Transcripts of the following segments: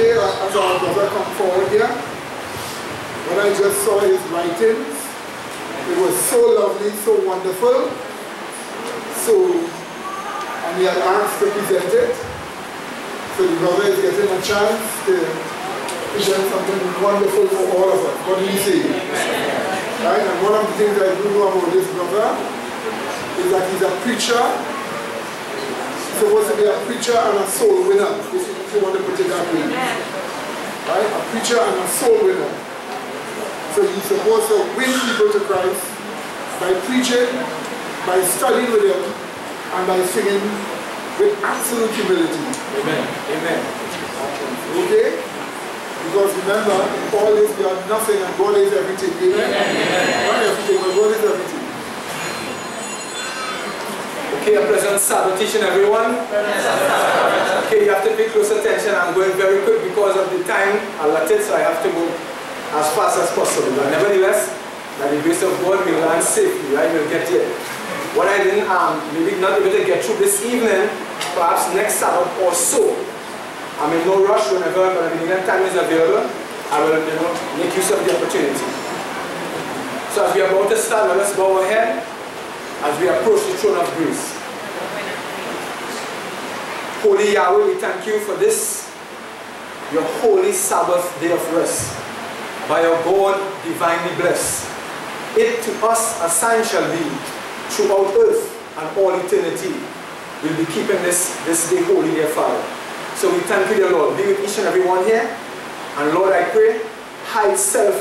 Okay, as our brother come forward here, when I just saw his writings, it was so lovely, so wonderful. So, and he had asked to present it. So the brother is getting a chance to present something wonderful for all of us. What do you say? Right? And one of the things I do know about this brother is that he's a preacher. He's supposed to be a preacher and a soul winner, if you want to put it that way. Right? A preacher and a soul winner. So he's supposed to win people to Christ by preaching, by studying with him, and by singing with absolute humility. Amen. Amen. Okay? Because remember, all is we are nothing and God is everything. Amen? Not everything, but God is everything. Okay, a pleasant Sabbath teaching, everyone. Okay, you have to pay close attention. I'm going very quick because of the time allotted, so I have to go as fast as possible. But nevertheless, by the grace of God, we'll land safely, right? We'll get here. What I didn't, maybe not able to get through this evening, perhaps next Sabbath or so. I'm in no rush. Whenever time is available, I will make use of the opportunity. So as we are about to start, let us bow our head as we approach the throne of grace. Holy Yahweh, we thank you for this, your holy Sabbath day of rest. By your God, divinely blessed. It to us a sign shall be throughout earth and all eternity. We'll be keeping this day holy, dear Father. So we thank you, dear Lord. Be with each and every one here. And Lord, I pray, hide self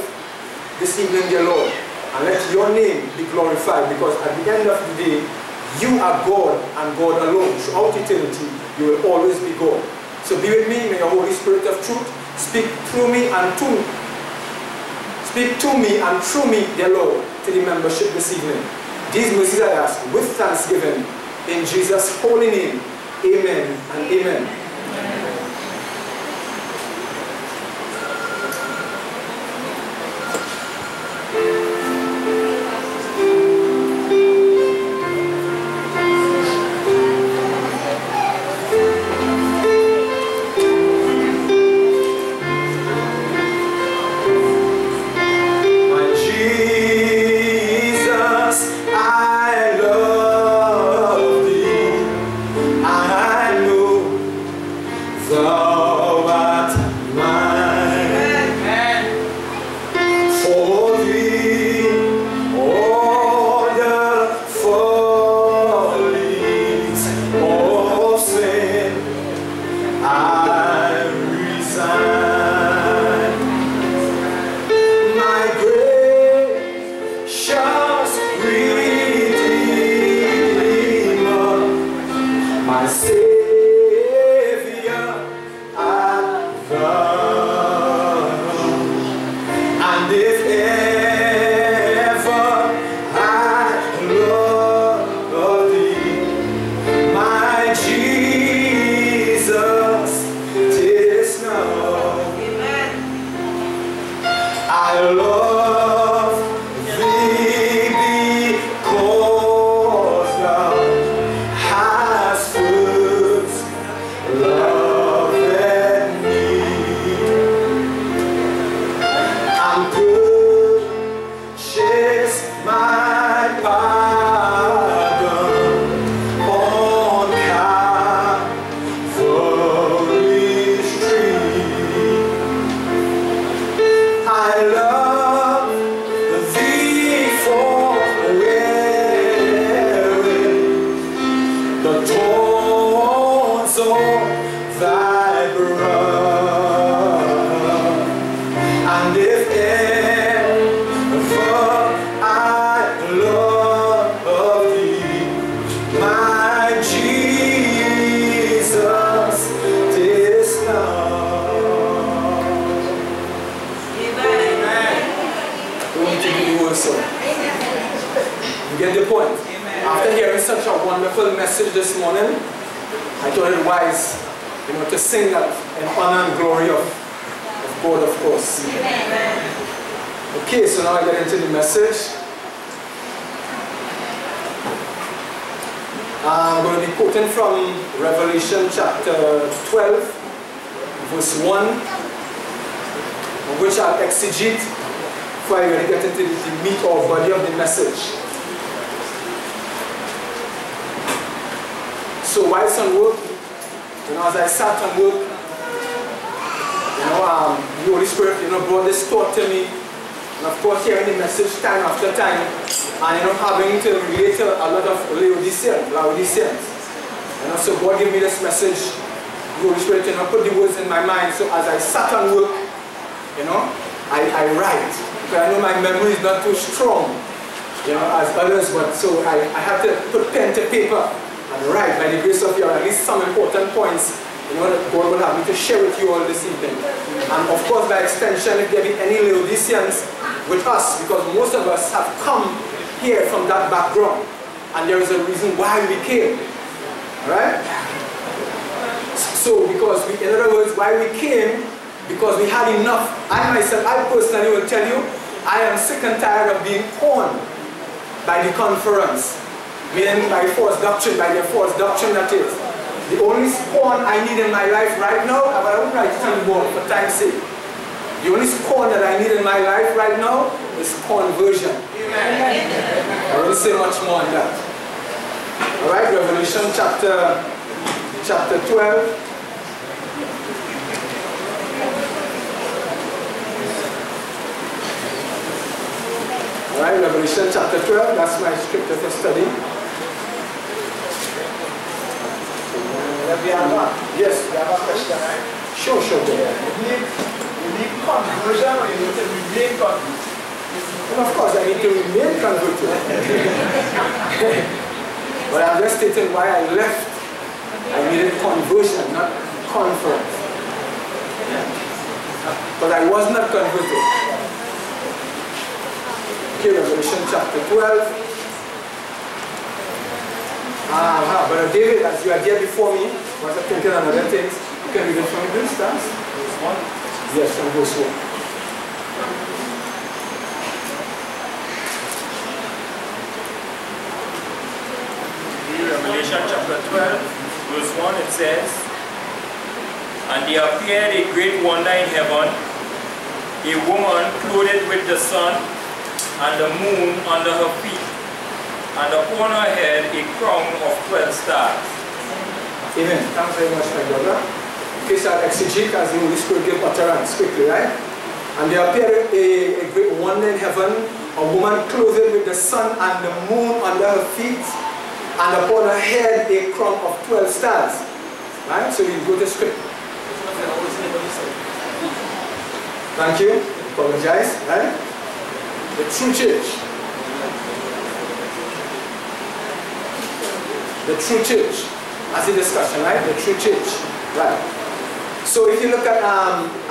this evening, dear Lord. And let your name be glorified, because at the end of the day, you are God and God alone. Throughout eternity, you will always be God. So be with me. May your Holy Spirit of truth speak through me and to me. Speak to me and through me, dear Lord, to the membership this evening. These mercies I ask with thanksgiving in Jesus' holy name. Amen and amen. verse 1, which I'll exegete before I really get into the meat or body of the message. So whilst on work, as I sat on work, the Holy Spirit, brought this thought to me, and of course hearing the message time after time, and having to relate to a lot of Laodiceans. So God gave me this message. The Holy Spirit, put the words in my mind. So as I sat on work, I write. Because I know my memory is not too strong, as others, but so I have to put pen to paper and write by the grace of God, at least some important points, that God will have me to share with you all this evening. And of course, by extension, if there be any Laodiceans with us, because most of us have come here from that background, and there is a reason why we came. Alright? So, because in other words, why we came, because we had enough. I personally will tell you, I am sick and tired of being pawned by the conference. Meaning by false doctrine, by their false doctrine that is. The only spawn I need in my life right now, but I won't write it on the board for time's sake. The only spawn that I need in my life right now is conversion. Amen. I won't say much more on that. Alright, Revelation chapter 12. Alright, Revelation chapter 12, that's my scripture for study. Yes, we have a question, right? Sure. You need conversion or you need to remain converted? Well, of course, I need to remain converted. But I'm just stating why I left. I needed conversion, not conference. But I was not converted. Okay, Revelation chapter 12. Brother David, as you are there before me, was I thinking on other things? You can read it from the stance. Verse 1? Yes, from verse 1. Revelation chapter 12, verse 1, it says, "And there appeared a great wonder in heaven, a woman clothed with the sun and the moon under her feet, and upon her head a crown of 12 stars." Amen. Thanks very much, my brother. Okay, so I'll exegete as the Holy Spirit give utterance quickly, right? "And there appeared a great wonder in heaven, a woman clothed with the sun and the moon under her feet, and upon her head a crown of 12 stars." Right? So we go to script. Thank you. Apologize. Right? The true church. The true church. As a discussion, right? The true church. Right. So if you look at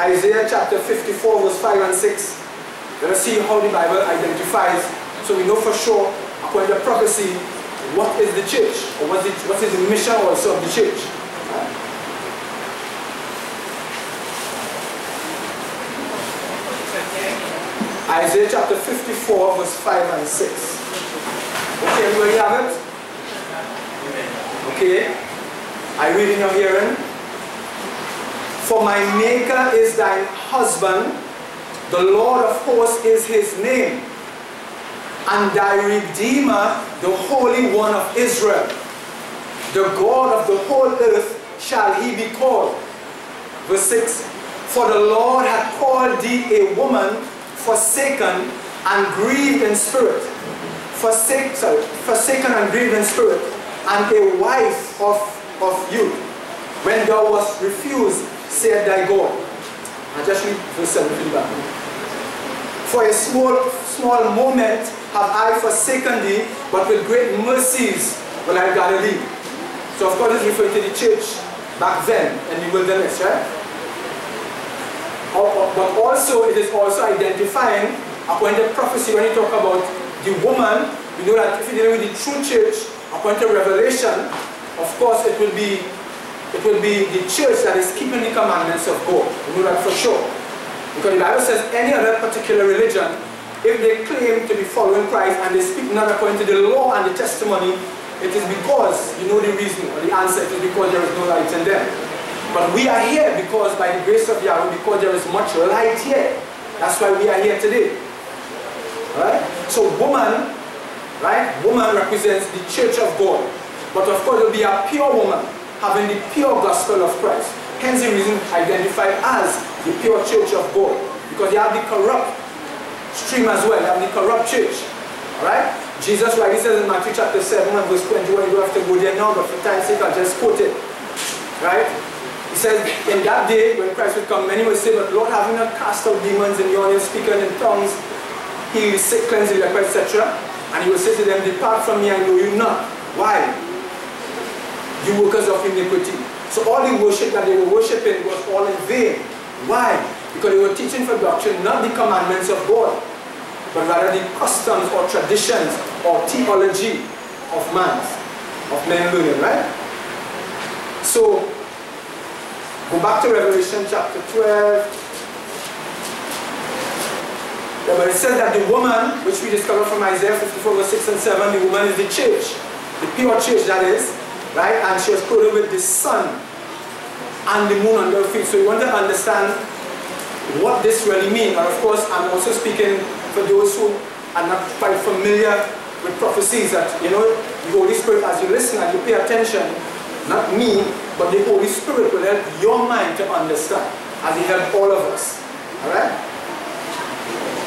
Isaiah chapter 54, verse 5 and 6, let us see how the Bible identifies. So we know for sure, according to prophecy, what is the church? Or what is the mission also of the church? Right? Isaiah chapter 54, verse 5 and 6. Okay, everybody have it? Okay. I read in your hearing. "For my Maker is thine husband, the Lord of hosts is his name, and thy Redeemer, the Holy One of Israel. The God of the whole earth shall he be called." Verse 6, "For the Lord hath called thee a woman forsaken and grieved in spirit, forsaken and grieved in spirit, and a wife of youth, when thou wast refused, said thy God." And just read verse 17 back. "For a small moment have I forsaken thee, but with great mercies will I gather thee." So of course it's referring to the church back then in the wilderness, right? But also it is also identifying, according to prophecy, when you talk about the woman, you know that if you're dealing with the true church, according to Revelation, of course it will be the church that is keeping the commandments of God. You know that for sure. Because the Bible says any other particular religion, if they claim to be following Christ and they speak not according to the law and the testimony, it is because, you know the reason or the answer, it is because there is no light in them. But we are here because by the grace of Yahweh, because there is much light here. That's why we are here today. Right? So woman, right? Woman represents the church of God. But of course, it will be a pure woman, having the pure gospel of Christ. Hence the reason identified as the pure church of God. Because you have the corrupt stream as well. You have the corrupt church. Alright? Jesus rightly says in Matthew chapter 7 and verse 21, you don't have to go there now, but for time's sake I'll just quote it. Right? He says, in that day when Christ will come, many will say, but Lord, having not cast out demons in your name, speaking in tongues, heal the sick, cleanse the leper, etc. And he will say to them, depart from me, I know you not. Why? You workers of iniquity. So all the worship that they were worshiping was all in vain. Why? Because they were teaching for doctrine, not the commandments of God, but rather the customs or traditions or theology of man learning, right? So, go back to Revelation chapter 12. Yeah, but it says that the woman, which we discovered from Isaiah 54 verse 6 and 7, the woman is the church, the pure church that is, right? And she was clothed with the sun and the moon under her feet. So you want to understand what this really means. And of course, I'm also speaking for those who are not quite familiar with prophecies, that, you know, the Holy Spirit, as you listen and you pay attention, not me, but the Holy Spirit will help your mind to understand, as He helped all of us. Alright?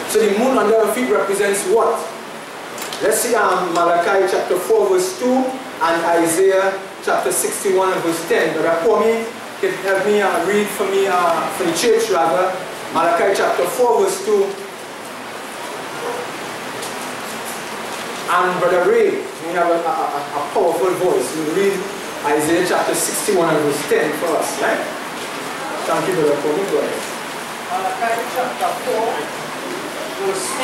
So the moon under our feet represents what? Let's see Malachi chapter 4 verse 2 and Isaiah chapter 61 and verse 10. Brother Kwame can help me read for me, for the church rather, Malachi chapter 4 verse 2. And Brother Ray, we have a powerful voice. You read Isaiah chapter 61 and verse 10 for us, right? Thank you, Brother Kwame. Go ahead. Malachi chapter 4 verse 2,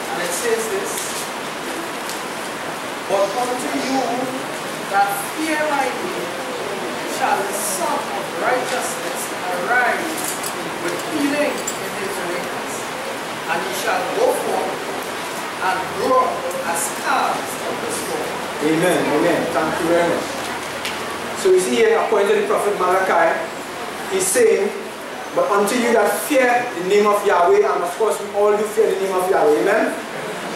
and it says this: but unto you that fear my name shall the Son of Righteousness arise with healing in his wings, and he shall go forth and grow as calves of the storm. Amen, amen. Thank you very much. So we see here, according to the prophet Malachi, he's saying, but unto you that fear the name of Yahweh, and of course we all do fear the name of Yahweh, amen?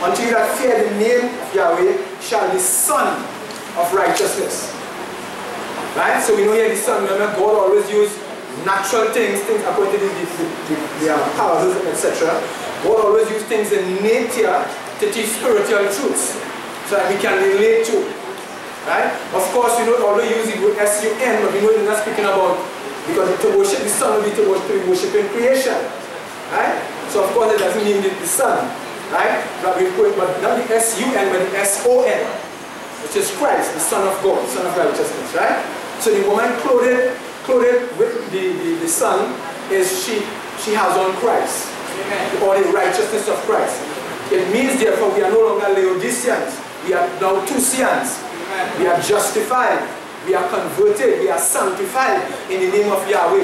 Unto you that fear the name of Yahweh shall the Son of Righteousness. Right? So we know here the Son, remember, God always used natural things according to the powers, etc. God always used things in nature to teach spiritual truths, so that we can relate to. Right? Of course, you know, although you use the word S-U-N, but we know we're not speaking about, because to worship the Son will be to worship in creation. Right? So of course it doesn't mean the Son. Right? But not the S-U-N, but the S-O-N, which is Christ, the Son of God, the Son of Righteousness. Right? So the woman clothed with the Son is she has on Christ. Amen. Or the righteousness of Christ. It means therefore we are no longer Laodiceans, we are now Tusians. Amen. We are justified. We are converted, we are sanctified in the name of Yahweh.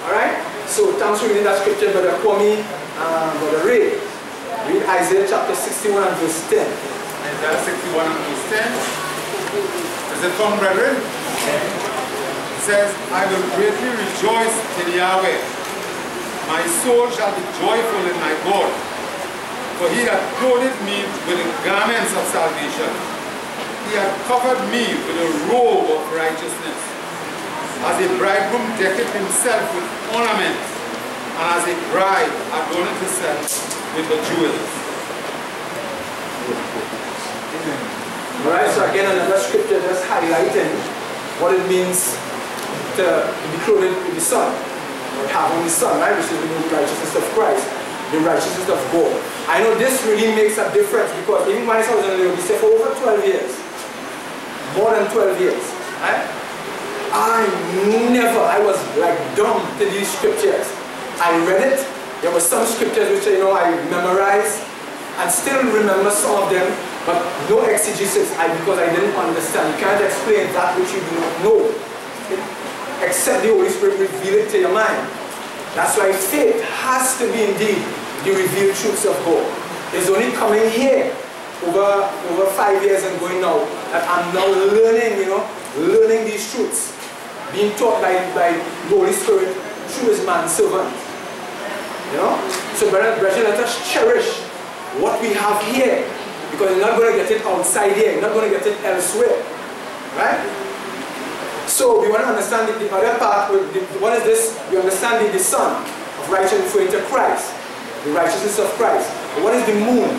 Alright? So thanks for reading that scripture, Brother Kwame and Brother Ray. Read Isaiah chapter 61 and verse 10. Isaiah 61 and verse 10. Is it from brethren? It says, I will greatly rejoice in Yahweh. My soul shall be joyful in my God. For he hath clothed me with the garments of salvation. He hath covered me with a robe of righteousness, as a bridegroom decketh himself with ornaments, and as a bride adorneth herself with the jewels. Alright, so again another scripture just highlighting what it means to be clothed with the Son, or having the Son, right? Which is the righteousness of Christ, the righteousness of God. I know this really makes a difference, because even when I was in Laodicea for over 12 years, more than 12 years, right? I was like dumb to these scriptures. I read it. There were some scriptures which I memorized and still remember some of them, but no exegesis because I didn't understand. You can't explain that which you do not know, except the Holy Spirit reveal it to your mind. That's why faith has to be indeed the revealed truths of God. It's only coming here over 5 years and going now that I'm now learning, learning these truths. being taught by the Holy Spirit through his manservant. You know? So brethren, let us cherish what we have here, because you're not going to get it outside here, you're not going to get it elsewhere. Right? So we want to understand the other part. What is this? We understand the sun of righteousness referring to Christ, the righteousness of Christ. But what is the moon?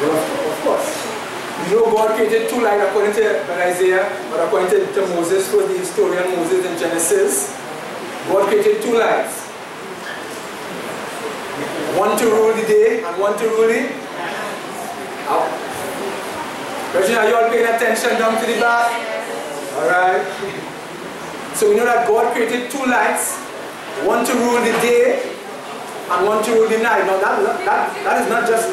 Well, of course. You know God created two lights according to Isaiah, but according to Moses, for the historian Moses in Genesis. God created two lights. One to rule the day and one to rule the hour. Regina, are you all paying attention down to the back? Alright. So we know that God created two lights, one to rule the day and one to rule the night. Now that is not just,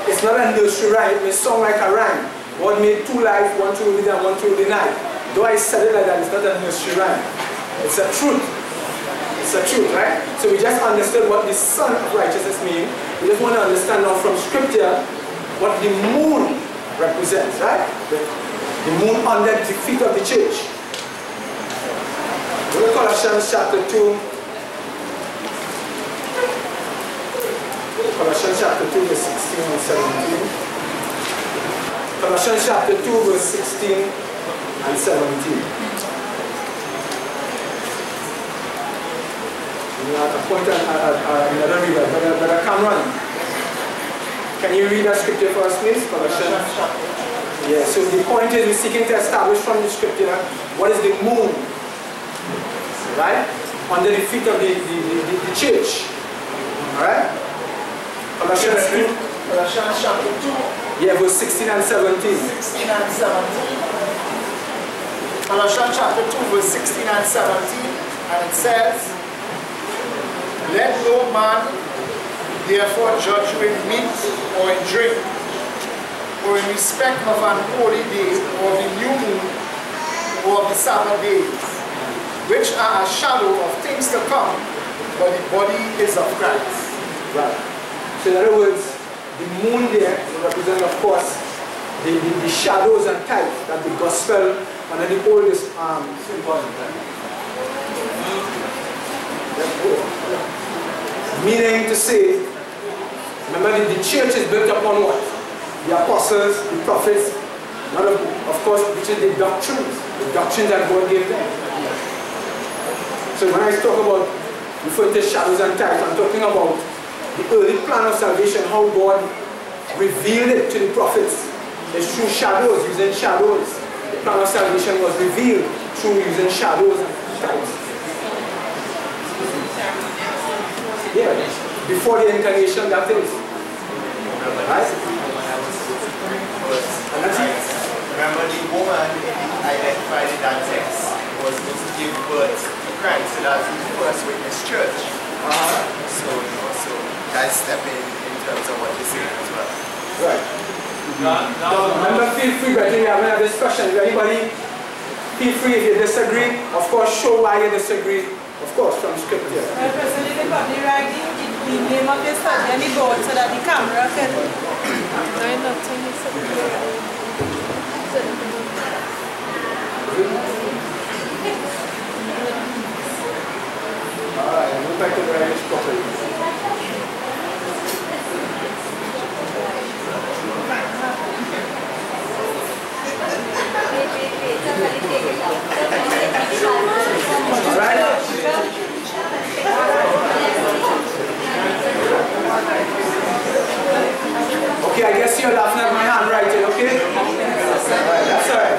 it's not a nursery rhyme, it may sound like a rhyme. God made two lights, one to rule the day and one to rule the night. Though I said it like that, it's not a nursery rhyme. It's a truth. It's a truth, right? So we just understood what the sun of righteousness means. We just want to understand now from scripture what the moon represents, right? The moon under the feet of the church. Go to Colossians chapter 2. Colossians chapter 2 verse 16 and 17. Colossians chapter 2 verse 16 and 17. You have to point another reader, Brother Cameron. Can you read that scripture for us, please? Colossians. Yeah, so the point is we're seeking to establish from the scripture what is the moon, right? Under the feet of the church. Alright? Colossians 2. Colossians chapter 2. Yeah, verse 16 and 17. 16 and 17. Colossians chapter 2, verse 16 and 17. And it says, let no man therefore judge you in meat or in drink, or in respect of an holy day, or the new moon, or of the Sabbath days, which are a shadow of things to come, but the body is of Christ. Right. So in other words, the moon there represents, of course, the shadows and types that the gospel under the oldest meaning to say, remember the church is built upon what? The apostles, the prophets, not of course, which is the doctrines that God gave them. So when I talk about referring to shadows and types, I'm talking about the early plan of salvation, how God revealed it to the prophets. It's through shadows, using shadows. The plan of salvation was revealed through using shadows and types. Yeah, before the incarnation, that is. Right? Remember the woman identified in that text was supposed to give birth to Christ, so that's the first witness church. So that's stepping in terms of what you're saying as well. Right. Now, remember, feel free, but we have a discussion. If anybody, feel free if you disagree. Of course, show why you disagree. Of course, from scripture. Personally, they got me writing the name of the study and the board so that the camera can. Alright, move back to the right properly. Okay, I guess you're laughing at my handwriting, okay? Alright, that's alright.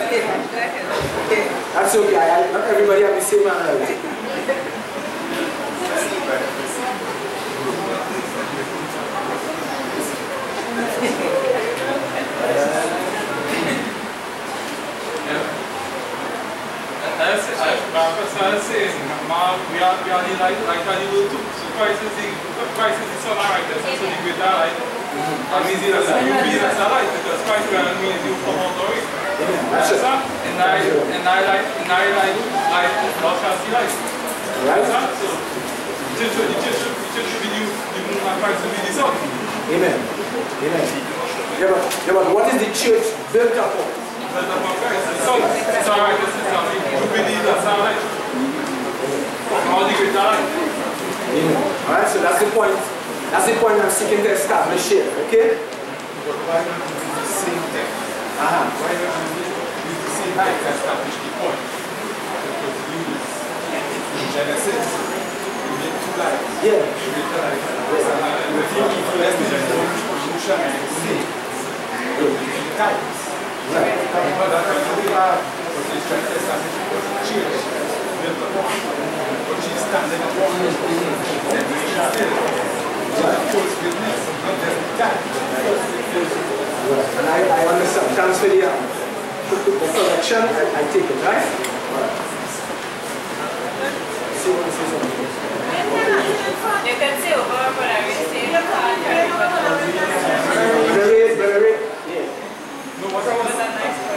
That's okay, not everybody have the same handwriting. I was saying, we are the light and the world too. So Christ is the sun and righteousness, so the greater light. That means you be as a light, because Christ means you come out of it. And I light, thou shalt see light. Right? So the church should be the moon and Christ will be the sun. Amen. Amen. Yeah, but what is the church built upon? That's about Christ. The Son is our righteousness. You believe that's our life. All the greater life. Alright, so that's the point. That's the point I'm seeking to establish here, okay? But why not use the same text? Why not use the same text to establish the point? Because used in Genesis, you make two lights. Yeah. You make the light and the rest of the light. If you less than one solution and you see, you make types. Right. But that's really hard. But she's trying to establish it because the church built upon it. But she's standing upon it. Then we shall still. False witness, not just the type. And I understand. Thanks for the correction. I take it, right? See what this is. You can say over, but I will say No, what I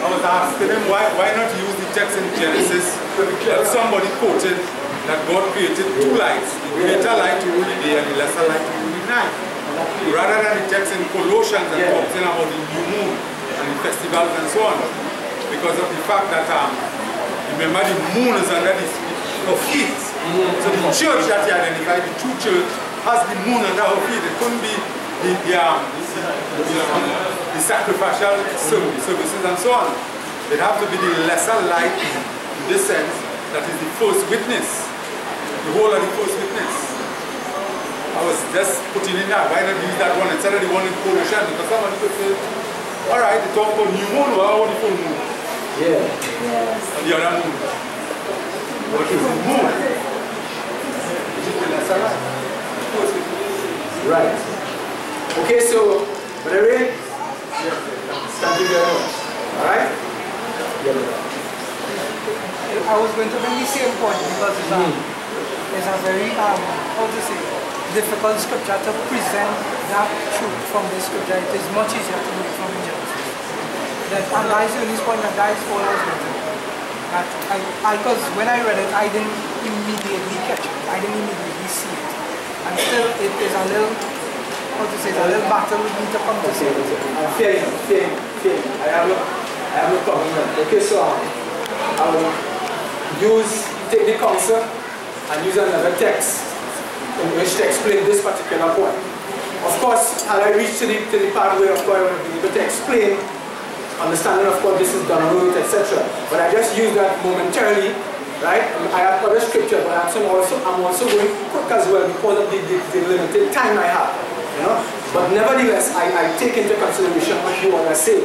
was asking him, why not use the text in Genesis that somebody quoted that God created two lights, the greater light to rule the day and the lesser light to rule the night. Rather than the text in Colossians that talks about the new moon and the festivals and so on. Because of the fact that, remember, the moon is under the feet. So the church that he identified, the true church, has the moon under her feet. It couldn't be the sacrificial services and so on. It have to be the lesser light in this sense that is the first witness. The whole of the first witness. I was just putting in that. Why not use that one instead of the one in Colossians? Because somebody could say, alright, they talk about new moon or the full moon. Yeah. yes. And the other moon. What is the moon? It is the lesser light. Right. Okay, so, Brother Ray, thank you very much. Alright? I was going to bring the same point because it's a very, how to say, difficult scripture to present that truth from the scripture. It is much easier to do it from Genesis. And that is Eunice's point, and that is all I was going to do. Because when I read it, I didn't immediately catch it. I didn't immediately see it. And still, it is a little, how to say, a little battle with me to come to see it. Fair enough. I have no problem with it. Okay, so I will take the counsel and use another text in which to explain this particular point. Of course, had I reached to the part where of course I would have been able to explain, understanding of course this is done away with, etc. But I just use that momentarily, right? I have other scripture, but I'm also going quick as well because of the limited time I have. You know? But nevertheless, I take into consideration what you want to say.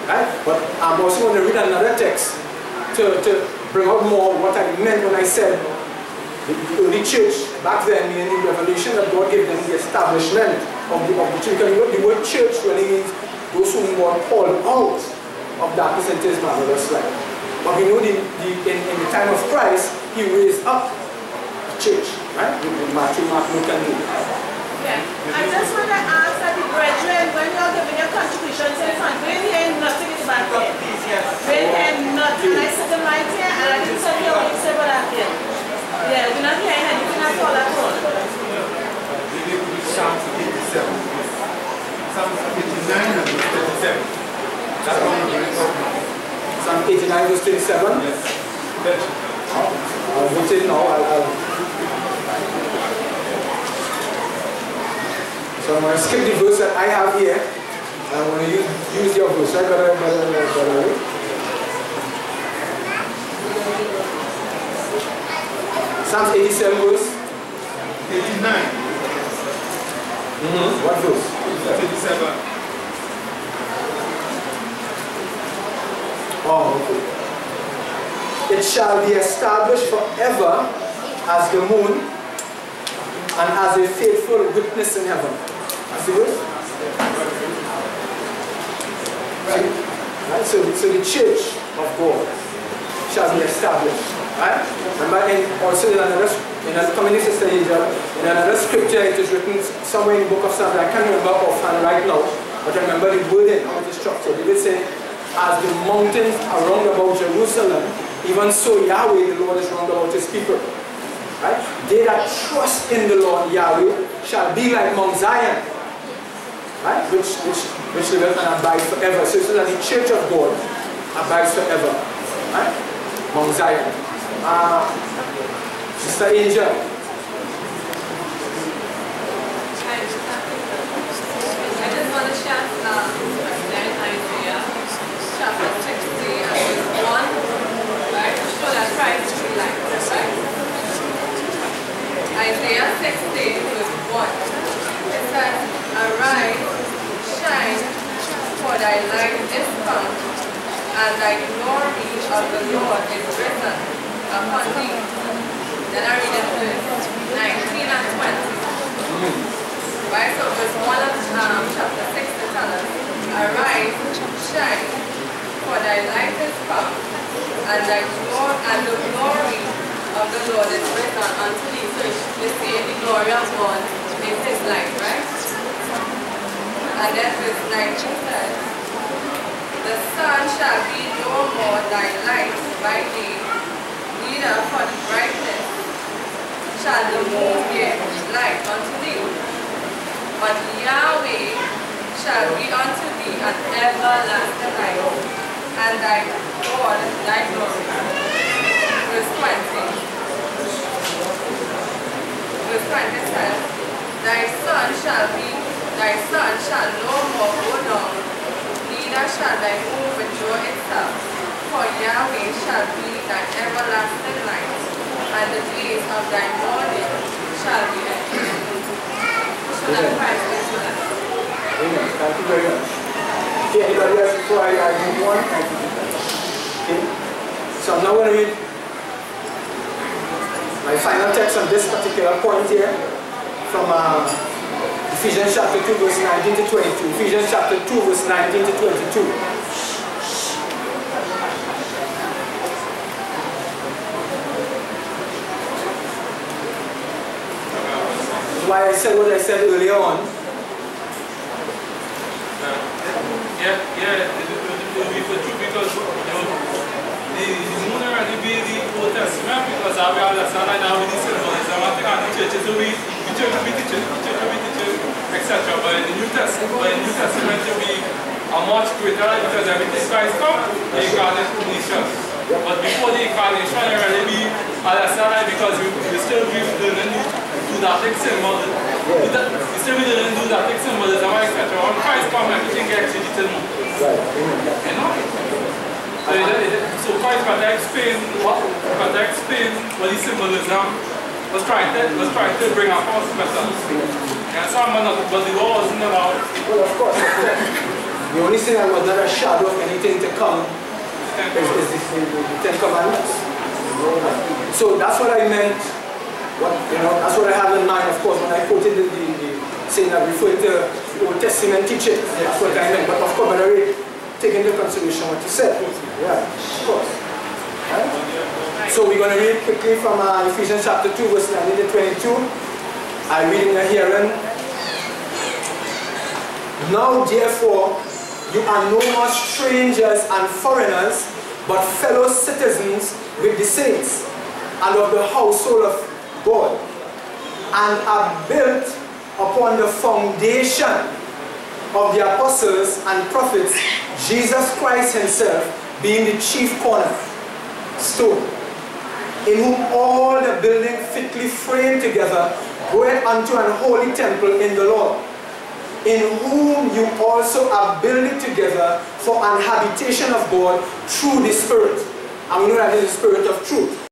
Right? But I'm also going to read another text to bring out more what I meant when I said the early church back then, meaning the revelation that God gave them, the establishment of the church. Because the word church really means those who were called out of darkness into his marvelous light. But we know in the time of Christ, he raised up the church, right? Matthew, Mark, Luke, and Luke. Yeah. I just want to ask that the brethren, when you're giving your contributions in front, we're hearing nothing in the back there. We're hearing nothing. I sit in right here and I didn't hear what you said about that here. Yeah, we're not hearing anything at all at all. Psalms 87. Psalms 89 and 37. That's what I'm going to talk about. Psalm 89 verse 37? Yes. I'll put it now. So I'm going to skip the verse that I have here. I'm going to use your verse, right? Better. Psalms 87 verse? 89. What verse? 37. Oh, okay. It shall be established forever as the moon and as a faithful witness in heaven. That's the verse? Right? So the church of God shall be established. Right? Remember also in another community sister Angel, in another scripture it is written somewhere in the book of Psalms, I can't remember offhand right now, but I remember the wording, how it is structured. It will say, as the mountains are round about Jerusalem, even so Yahweh, the Lord, is round about his people. Right? They that trust in the Lord Yahweh shall be like Mount Zion, right? Which liveth and abide forever. So it's that the church of God abides forever. Right? Mount Zion. Sister Angel. I just want to share Isaiah chapter 60 and verse 1, right? So that Christ will be like this, right? Isaiah 60 verse 1. It says, "Arise, shine, for thy light is come, and thy glory of the Lord is risen upon thee." Then I read it verse 19 and 20. Right, so verse 1 of chapter 6 to tell us, "Arise, shine, for thy light is come, and the glory of the Lord is risen unto thee." So you see the glory of God is his light, right? And then verse 19 says, "The sun shall be no more thy light by day, neither for the brightness shall the moon give light unto thee. But Yahweh shall be unto thee an everlasting light, and thy God thy glory." Verse 20. Verse 20 says, "Thy sun shall no more go down, neither shall thy moon withdraw itself. For Yahweh shall be thy everlasting light, and the days of thy mourning shall be ended." Amen. Amen. Thank you very much. Okay, anybody else before I move on? Thank you. Okay. So I'm now going to read my final text on this particular point here from Ephesians chapter 2 verse 19 to 22. Ephesians chapter 2 verse 19 to 22. Why I said what I said earlier on. It will be for true because the moon already be the Old Testament because I will understand right now with the symbolism I think the churches will be teaching, etc. But in the New Testament it will be a much greater because everything Christ comes, the incarnation. But before the incarnation it already be understand because we still be learning do that symbol. We still be learning do that symbolism, etc. When Christ comes, everything gets digital. You know? So Christ can explain what the symbolism was trying to bring across better. And some but the law wasn't about. Well, of course. The only thing that was not a shadow of anything to come is the Ten Commandments. So that's what I meant. That's what I have in mind, of course, when I quoted the saying that referred to the Old Testament teaching. That's what I meant. But of course, I already take into consideration what you said. Yeah, of course. Right? So we're going to read quickly from Ephesians chapter 2, verse 19 to 22. I read in the hearing. "Now therefore, you are no more strangers and foreigners, but fellow citizens with the saints, and of the household of God, and are built upon the foundation of the apostles and prophets, Jesus Christ himself being the chief cornerstone, in whom all the building fitly framed together groweth unto an holy temple in the Lord, in whom you also are building together for an habitation of God through the Spirit." And we know that is the Spirit of truth.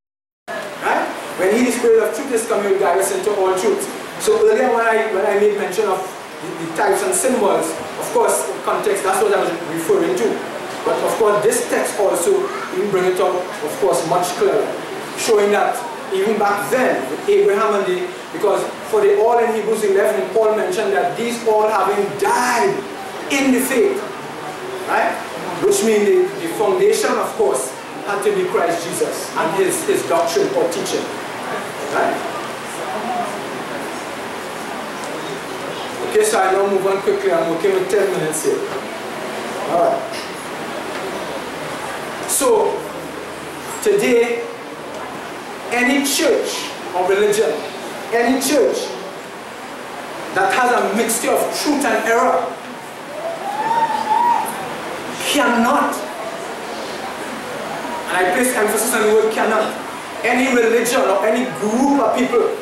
Right? When He, the Spirit of truth, is coming, He will guide us into all truth. So earlier when I made mention of the types and symbols, of course, context, that's what I was referring to. But of course, this text also will bring it up, of course, much clearer, showing that even back then, with Abraham and because for the all in Hebrews 11, Paul mentioned that these all having died in the faith, right? Which means the foundation, of course, had to be Christ Jesus and his doctrine or teaching, right? Okay, so I now move on quickly. I'm okay with 10 minutes here. All right. So, today, any church or religion, any church that has a mixture of truth and error cannot And I place emphasis on the word cannot. Any religion or any group of people,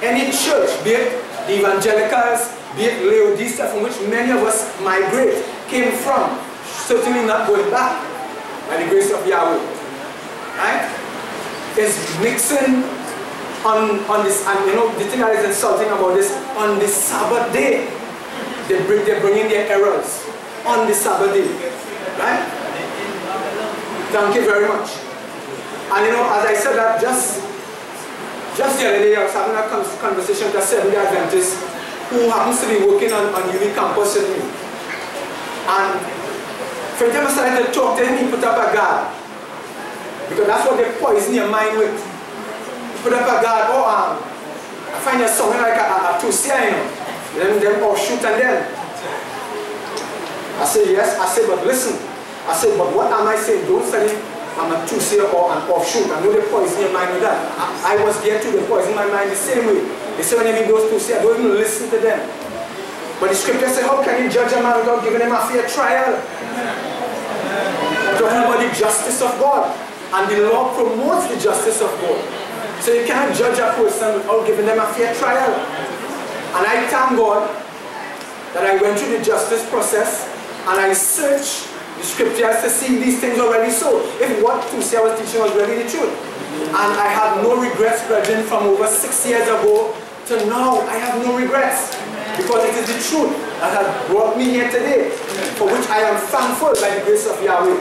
any church, be it the evangelicals, be it Laodicea, from which many of us migrate, came from, certainly not going back by the grace of Yahweh. Right? Is mixing on this, and you know, the thing that is insulting about this, on the Sabbath day, they're bringing their errors on the Sabbath day. Right? Thank you very much. And you know, as I said that, just the other day, I was having a conversation with a Seventh-day Adventist who happens to be working on UV campus with me. And for the time I started to talk to him, he put up a guard. Because that's what they poison your mind with. Put up a guard, I find there's something like a two-seer, you know. Them offshoot and then. I say, yes. I say, but listen. I say, but what am I saying? Don't study I'm a two-seer or an offshoot. I know they poison your mind with that. I was there too, they poison my mind the same way. They say when they meet those two-seer, don't even listen to them. But the scripture says, how can you judge a man without giving him a fair trial? I'm talking about the justice of God. And the law promotes the justice of God. So you cannot judge a person without giving them a fair trial. And I thank God that I went through the justice process and I searched the scriptures to see these things already so. If what two-seer was teaching was really the truth. And I have no regrets, brethren, from over 6 years ago to now. I have no regrets. Because it is the truth that has brought me here today, for which I am thankful by the grace of Yahweh.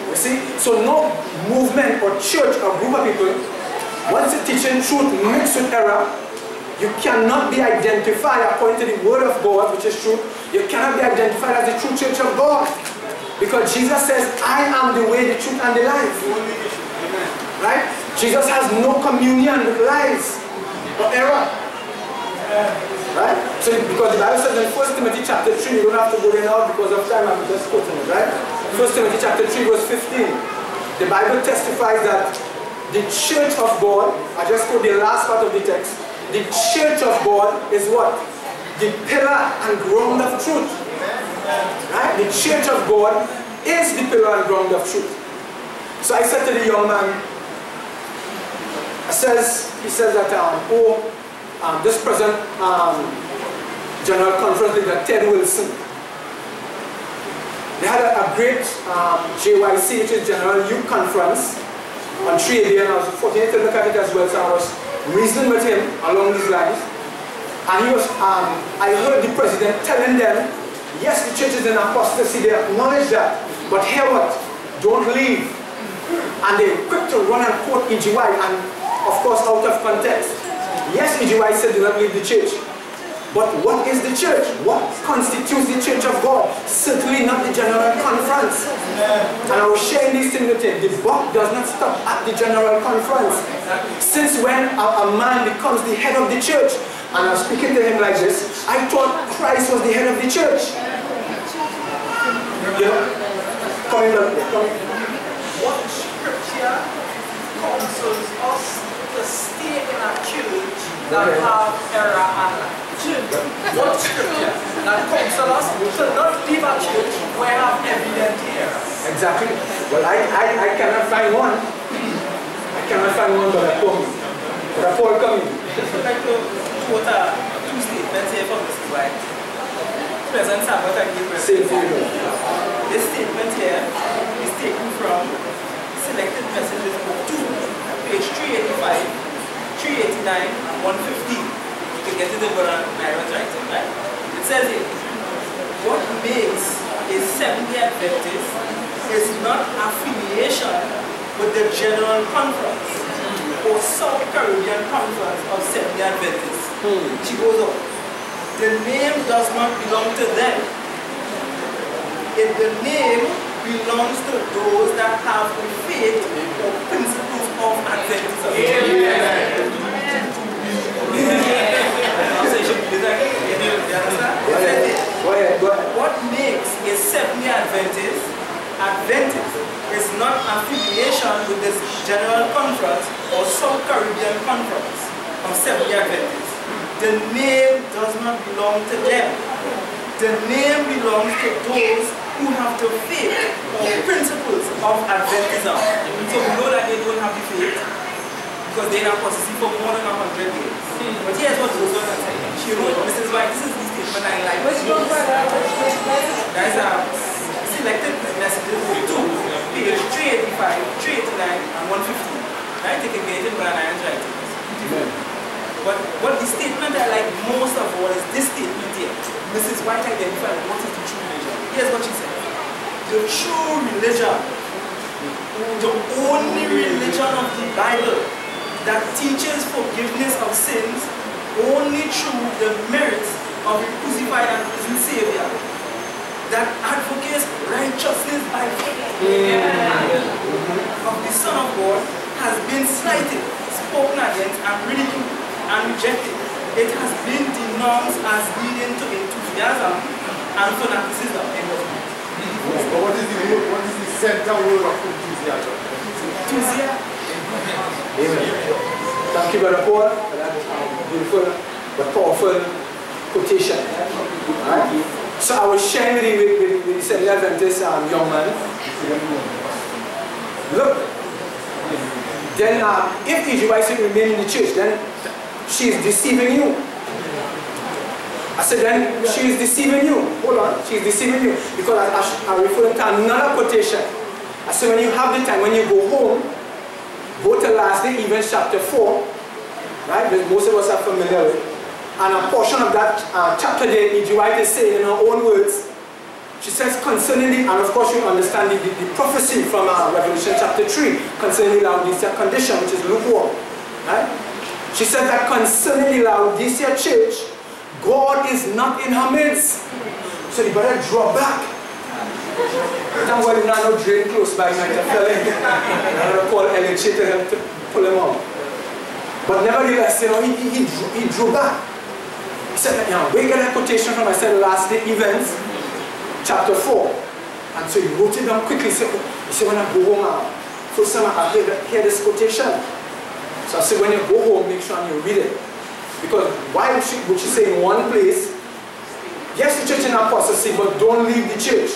You see? So no movement or church or group of people, once you're teaching truth mixed with error, you cannot be identified according to the word of God, which is true. You cannot be identified as the true church of God. Because Jesus says, I am the way, the truth, and the life. Right? Jesus has no communion with lies or error. Right? So because the Bible says in 1 Timothy chapter 3, you don't have to go there now because of time, I'm just quoting it, right? 1 Timothy chapter 3 verse 15. The Bible testifies that the church of God, I just quote the last part of the text, the church of God is what? The pillar and ground of truth. Right? The church of God is the pillar and ground of truth. So I said to the young man, he says that this present general conference leader, Ted Wilson, they had a great JYC, which is General Youth Conference, on 3AD, and I was fortunate to look at it as well, so I was reasoning with him along these lines. And he was, I heard the president telling them, yes, the church is in apostasy, they acknowledge that, but hear what? Don't leave. And they're quick to run and quote E.G. White, and of course out of context. Yes, E.G. White said do not leave the church. But what is the church? What constitutes the church of God? Certainly not the general conference. And I was sharing this thing with him. The buck does not stop at the general conference. Since when a man becomes the head of the church? And I was speaking to him like this. I thought Christ was the head of the church. You know? What scripture counsels us to stay in a church that have error and life? What scripture that counsels us to not leave a church where have evident error? Exactly. Well, I cannot find one. I cannot find one, but I come. But I Paul coming. I'd like to quote two statements here from Mr. White. Present Sabbath and give Same for you. This statement here is taken from Selected Messages Book 2, page 385, 389, and 115. To get to the word Myron's writing, right? It says here, what makes a Seventh-day Adventist is not affiliation with the General Conference or South Caribbean Conference of Seventh-day Adventists. She goes on. The name does not belong to them. The name belongs to those that have the faith or principles of Adventism. What makes a Seventh-day Adventist is not affiliation with this General Conference or South Caribbean Conference of Seventh-day Adventists. The name does not belong to them. The name belongs to those who have the faith or principles of Adventism. So we know that they don't have the faith because they're in apostasy for more than 100 years. But here's what goes on inside. She wrote, Mrs. White, this is the statement I like. Guys, selected messages 2, page 385, 389, and 115. Right? They can get it by an writing. But what the statement I like most of all is this statement here. Mrs. White identified what is the true religion. Here's what she said. The true religion, the only religion of the Bible that teaches forgiveness of sins only through the merits of a crucified and risen Savior, that advocates righteousness by faith of the Son of God, has been slighted, spoken against, and ridiculed, and rejected. It has been denounced as leading to enthusiasm and fanaticism. But what is the center word of enthusiasm? Enthusiasm. Amen. Thank you, Brother Paul, for that beautiful but powerful quotation. Right? So I was sharing with the Seventh-day Adventist young man. Look, then if E.G. White remain in the church, then she is deceiving you. I said, then she is deceiving you. Hold on, she is deceiving you. Because I'm referring to another quotation. I said, when you have the time, when you go home, go to Last Day Events chapter 4, right? That most of us are familiar with. And a portion of that chapter there, E.G. White is saying in her own words, she says concerning the, and of course you understand the prophecy from Revelation chapter 3 concerning the Laodicea condition, which is lukewarm. Right? She said that concerning the Laodicea church, God is not in her midst. So you better draw back. Thank God you not no drain close by, you might have fell in. I'm going to call LHA to pull him out. But nevertheless, you know, he drew back. He said, you know, we get a quotation from, I said, Last Day Events, chapter 4. And so he wrote it down quickly. He said, when I go home, first time I hear this quotation. So I said, when you go home, make sure you read it. Because why would she say in one place, yes, the church in apostasy, but don't leave the church.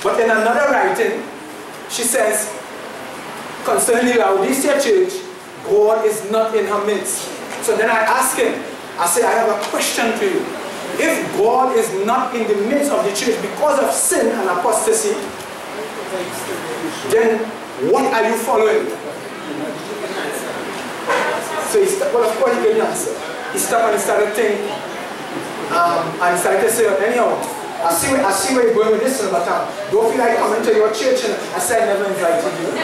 But in another writing, she says, concerning the Laodicea church, God is not in her midst. So then I asked him, I said, I have a question to you. If God is not in the midst of the church because of sin and apostasy, then what are you following? So he stopped, well, of course he didn't answer. He stopped and he started thinking, and he started to say, anyhow, I see where you're going with this, but don't feel like coming to your church. And I said, I never invited you.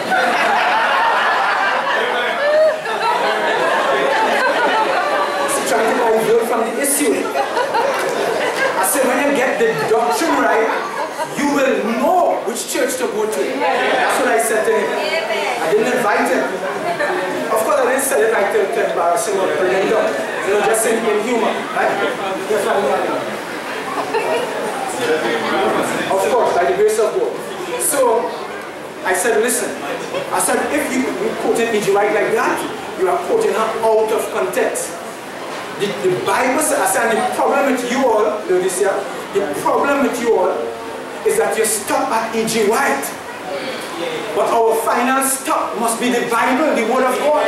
He's trying to divert from the issue. I said, when you get the doctrine right, you will know which church to go to. That's what I said to him. I didn't invite him. Of course, I didn't say it like to embarrass him or bring him down. You know, just in humor. Right? Of course, by the grace of God. So, I said, listen. I said, if you quoted E.G. White like that, you are quoting her out of context. The Bible says, I said, the problem with you all, Laodicea, the problem with you all is that you stop at E.G. White. But our final stop must be the Bible, the Word of God.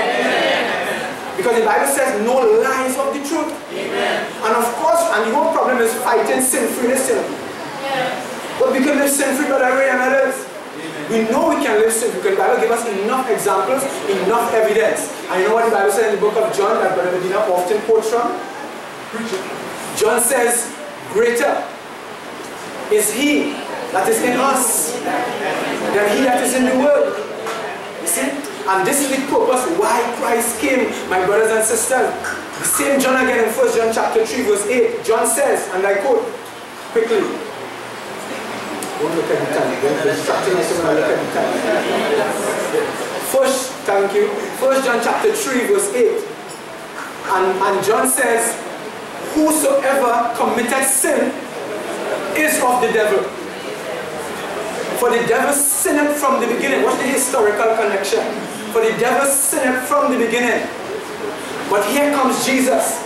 Because the Bible says no lies of the truth. And of course, and the whole problem is fighting sin-freeness. But we can live sin-free, but every and others. We know we can live sin-free because the Bible gives us enough examples, enough evidence. And you know what the Bible says in the book of John that Brother Medina often quotes from? John says, greater is he that is in us than he that is in the world. You see? And this is the purpose why Christ came, my brothers and sisters. The same John again in 1 John chapter 3 verse 8. John says, and I quote, quickly. Don't look at the time. Don't distract yourself when I look at the time. First, thank you. 1 John chapter 3 verse 8. And John says, whosoever committed sin is of the devil. For the devil sinned from the beginning. What's the historical connection? For the devil sinned from the beginning. But here comes Jesus.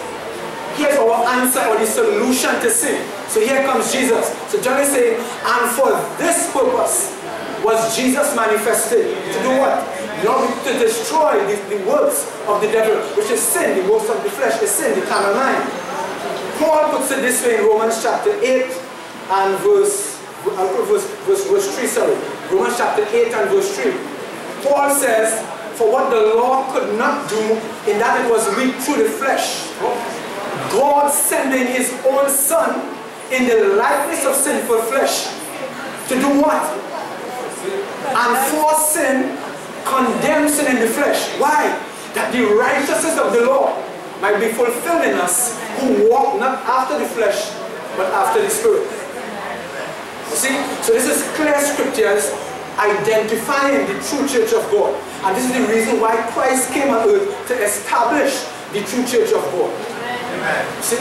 Here's our answer or the solution to sin. So here comes Jesus. So John is saying, and for this purpose was Jesus manifested. To do what? Not to destroy the works of the devil, which is sin, the works of the flesh, is sin, the carnal mind. Paul puts it this way in Romans chapter 8 and verse 3, sorry. Romans chapter 8 and verse 3. Paul says, for what the law could not do, in that it was weak through the flesh, God sending his own Son in the likeness of sinful flesh, to do what? And for sin, condemn sin in the flesh. Why? That the righteousness of the law might be fulfilled in us, who walk not after the flesh, but after the Spirit. You see? So this is clear scriptures identifying the true church of God. And this is the reason why Christ came on earth, to establish the true church of God. Amen. See?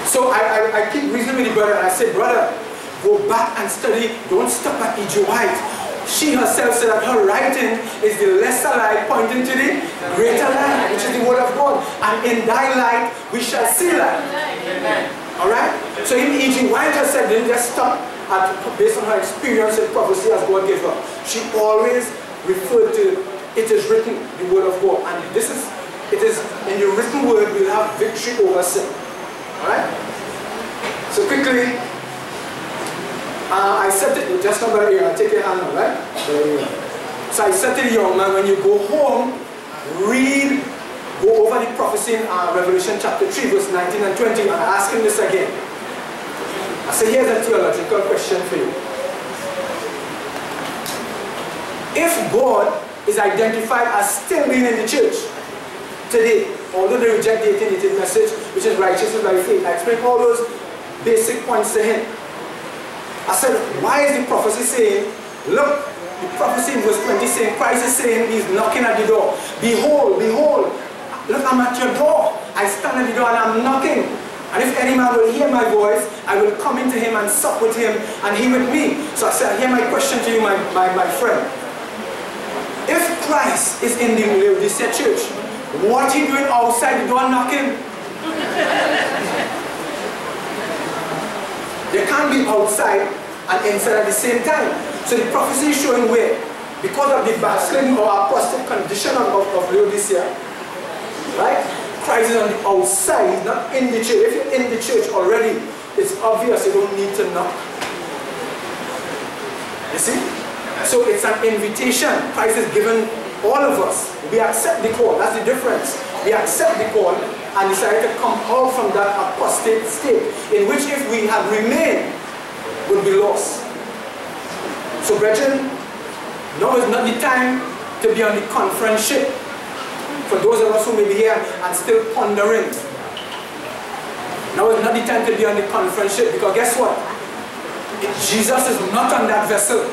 So I keep reasoning with the brother, and I say, brother, go back and study. Don't stop at E.G. White. She herself said that her writing is the lesser light pointing to the greater light, which is the word of God. And in thy light we shall see light. Amen. Alright? So even E.G. White has said, didn't just stop at, based on her experience in prophecy as God gave her. She always referred to it is written, the word of God. And this is, it is in the written word we'll have victory over sin. Alright? So quickly, I said it, just come back here, I'll take your hand now, right? So I said to the young man, when you go home, go over the prophecy in Revelation chapter 3, verse 19 and 20, and I ask him this again. I say, here's a theological question for you. If God is identified as still being in the church today, although they reject the 1818 message, which is righteousness by faith, I explained all those basic points to him. I said, why is the prophecy saying, look, the prophecy in verse 20 saying, Christ is saying, he's knocking at the door. Behold, behold, look, I'm at your door. I stand at the door and I'm knocking. And if any man will hear my voice, I will come into him and sup with him and he with me. So I said, here my question to you, my friend. If Christ is in the Laodicea church, what are you doing outside the door knocking? They can't be outside and inside at the same time. So the prophecy is showing where, because of the backsliding or apostate condition of Laodicea, right? Christ is on the outside, he's not in the church. If you're in the church already, it's obvious you don't need to knock. You see? So it's an invitation. Christ is given all of us. We accept the call, that's the difference. We accept the call and decide to come out from that apostate state, in which if we had remained, would be lost. So brethren, now is not the time to be on the conference ship. For those of us who may be here and still pondering, now is not the time to be on the conference ship, because guess what? Jesus is not on that vessel.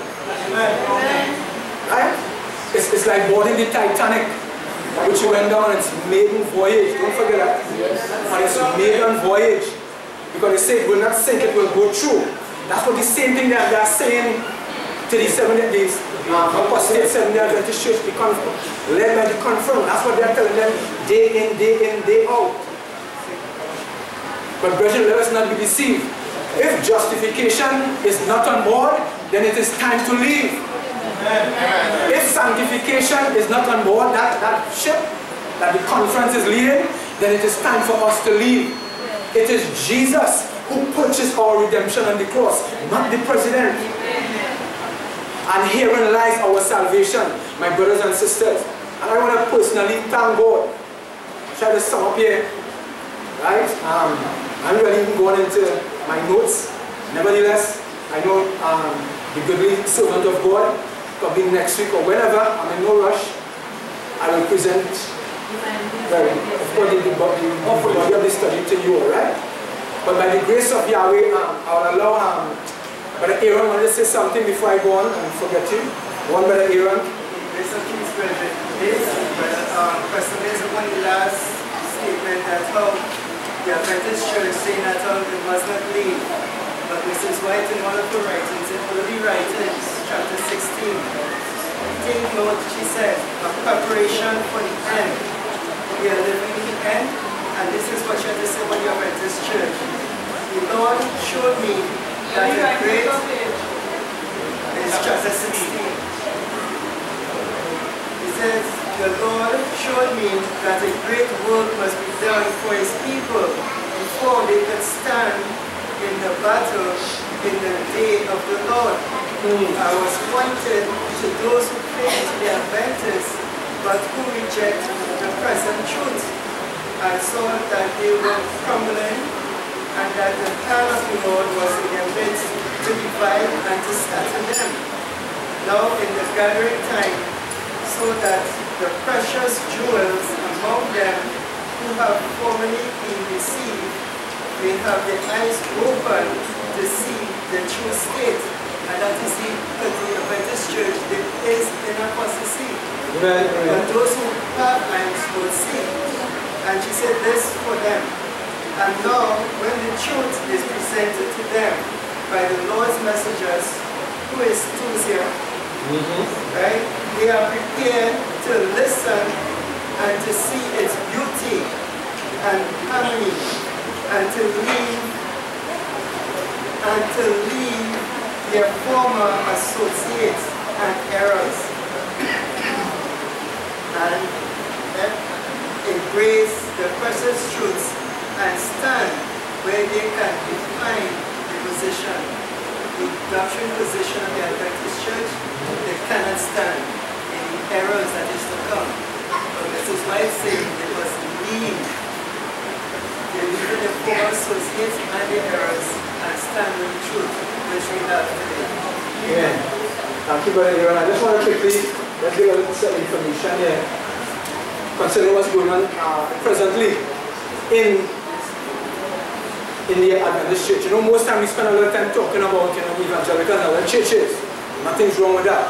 Right? It's like boarding the Titanic, which went down its maiden voyage. Don't forget that. On its maiden voyage. Because they say it will not sink, it will go through. That's what the same thing that they are saying to the Seventh-day apostate Seventh-day Adventist church, led by the confirmed. That's what they are telling them day in, day out. But brethren, let us not be deceived. If justification is not on board, then it is time to leave. If sanctification is not on board, that ship that the conference is leading, then it is time for us to leave. It is Jesus who purchased our redemption on the cross, not the president. And herein lies our salvation, my brothers and sisters. And I want to personally thank God. Try to sum up here. Right? I'm really even going into my notes. Nevertheless, I know the goodly servant of God, probably next week or whenever, I'm in no rush, I will present the body of the study to you, alright? But by the grace of Yahweh, I will allow Brother Aaron wanted to say something before I go on and forget you. One Brother Aaron. Grace of peace, brethren. Pastor Mason, one of the last statement that the Adventist Church saying that they must not leave. But Mrs. White in one of her writings, in early writings, chapter 16, take note, she says, a preparation for the end. We are living in the end, and this is what she had to say about the Adventist Church. the Lord showed me that a great is chapter 16. It says, the Lord showed me that a great work must be done for his people before they could stand in the battle in the day of the Lord. I was pointed to those who claim to be Adventists but who reject the present truth. I saw that they were crumbling and that the hand of the Lord was in their midst to divide and to scatter them. Now in the gathering time, so that the precious jewels among them who have formerly been deceived may have their eyes open to see the true state. And that is the Adventist Church, there is in apostasy. But those who have eyes will see. And she said this for them. And now, when the truth is presented to them by the Lord's messengers, who is Tusia, right? They are prepared to listen and to see its beauty and harmony, and to leave their former associates and errors, and embrace the precious truths and stand where they can define the position, the doctrine position of the Adventist Church. They cannot stand in the errors that is to come. But this is why I say they must leave. They leave the former associates and the errors and stand with the truth which we have today. Amen. Thank you, Brother Aaron. I just want to quickly let's give a little some information here concerning what's going on presently in the Adventist Church. You know, most time we spend a lot of time talking about evangelicals and other churches. Nothing's wrong with that.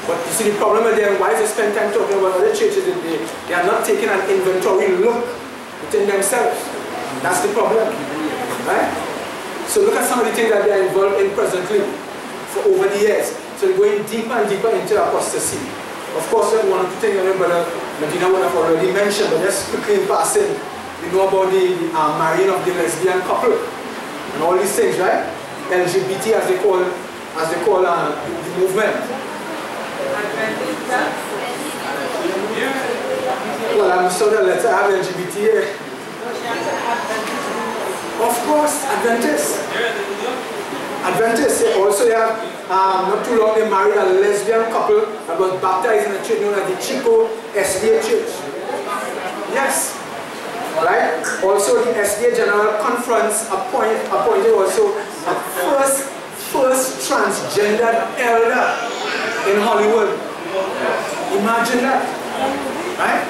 But you see, the problem with them, why they spend time talking about other churches, they are not taking an inventory look within themselves. That's the problem. Right? So look at some of the things that they are involved in presently for over the years. So they're going deeper and deeper into apostasy. Of course, one of the things that Brother Medina would have already mentioned, but just quickly in passing, you know about the marrying of the lesbian couple and all these things, right? LGBT as they call the movement. Well, I'm sorry, let's have LGBT here. Of course, Adventists. Adventists, also they have, not too long they married a lesbian couple that was baptized in a church known as the Chico SDA Church. Yes. Right? Also the SDA General Conference appointed also a first transgendered elder in Hollywood. Imagine that. Right?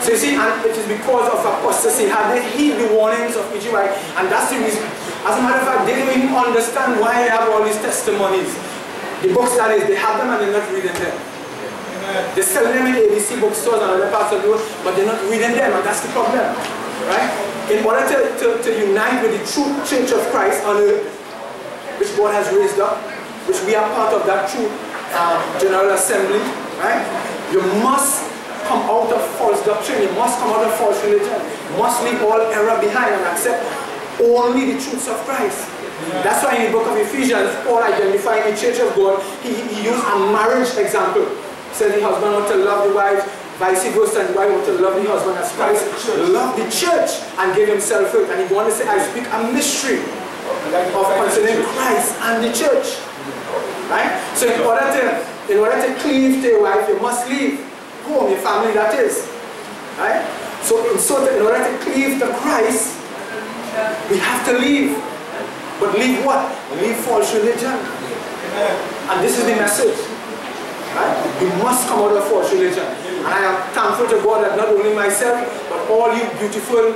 So you see, and it is because of apostasy. Had they heed the warnings of EGY, and that's the reason. As a matter of fact, they didn't even understand why I have all these testimonies. The books, that is, they have them and they're not reading them. They sell them in ABC bookstores and other parts of the world, but they're not reading them, and that's the problem. Right? In order to unite with the true Church of Christ on earth, which God has raised up, which we are part of that true General Assembly, right? You must come out of false doctrine, you must come out of false religion, you must leave all error behind and accept only the truths of Christ. That's why in the book of Ephesians, Paul identifying the Church of God, he used a marriage example. He said the husband ought to love the wife, vice versa, and the wife ought to love the husband as Christ loved the church and gave himself for it. And he wanted to say, I speak a mystery of concerning Christ and the church. Right? So in order to cleave to your wife, you must leave home, your family, that is. Right? So in order to cleave to Christ, we have to leave. But leave what? Leave false religion. And this is the message. Right? We must come out of false religion. And I am thankful to God that not only myself, but all you beautiful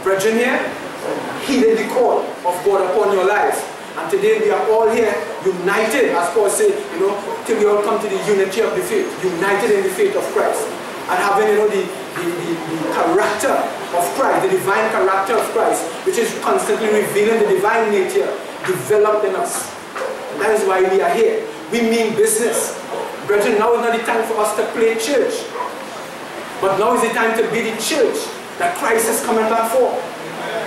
brethren here heeded the call of God upon your lives. And today we are all here united, as Paul said, till we all come to the unity of the faith, united in the faith of Christ. And having, the character of Christ, the divine character of Christ, which is constantly revealing the divine nature developed in us. And that is why we are here. We mean business. Brethren, now is not the time for us to play church. But now is the time to be the church that Christ is coming back for.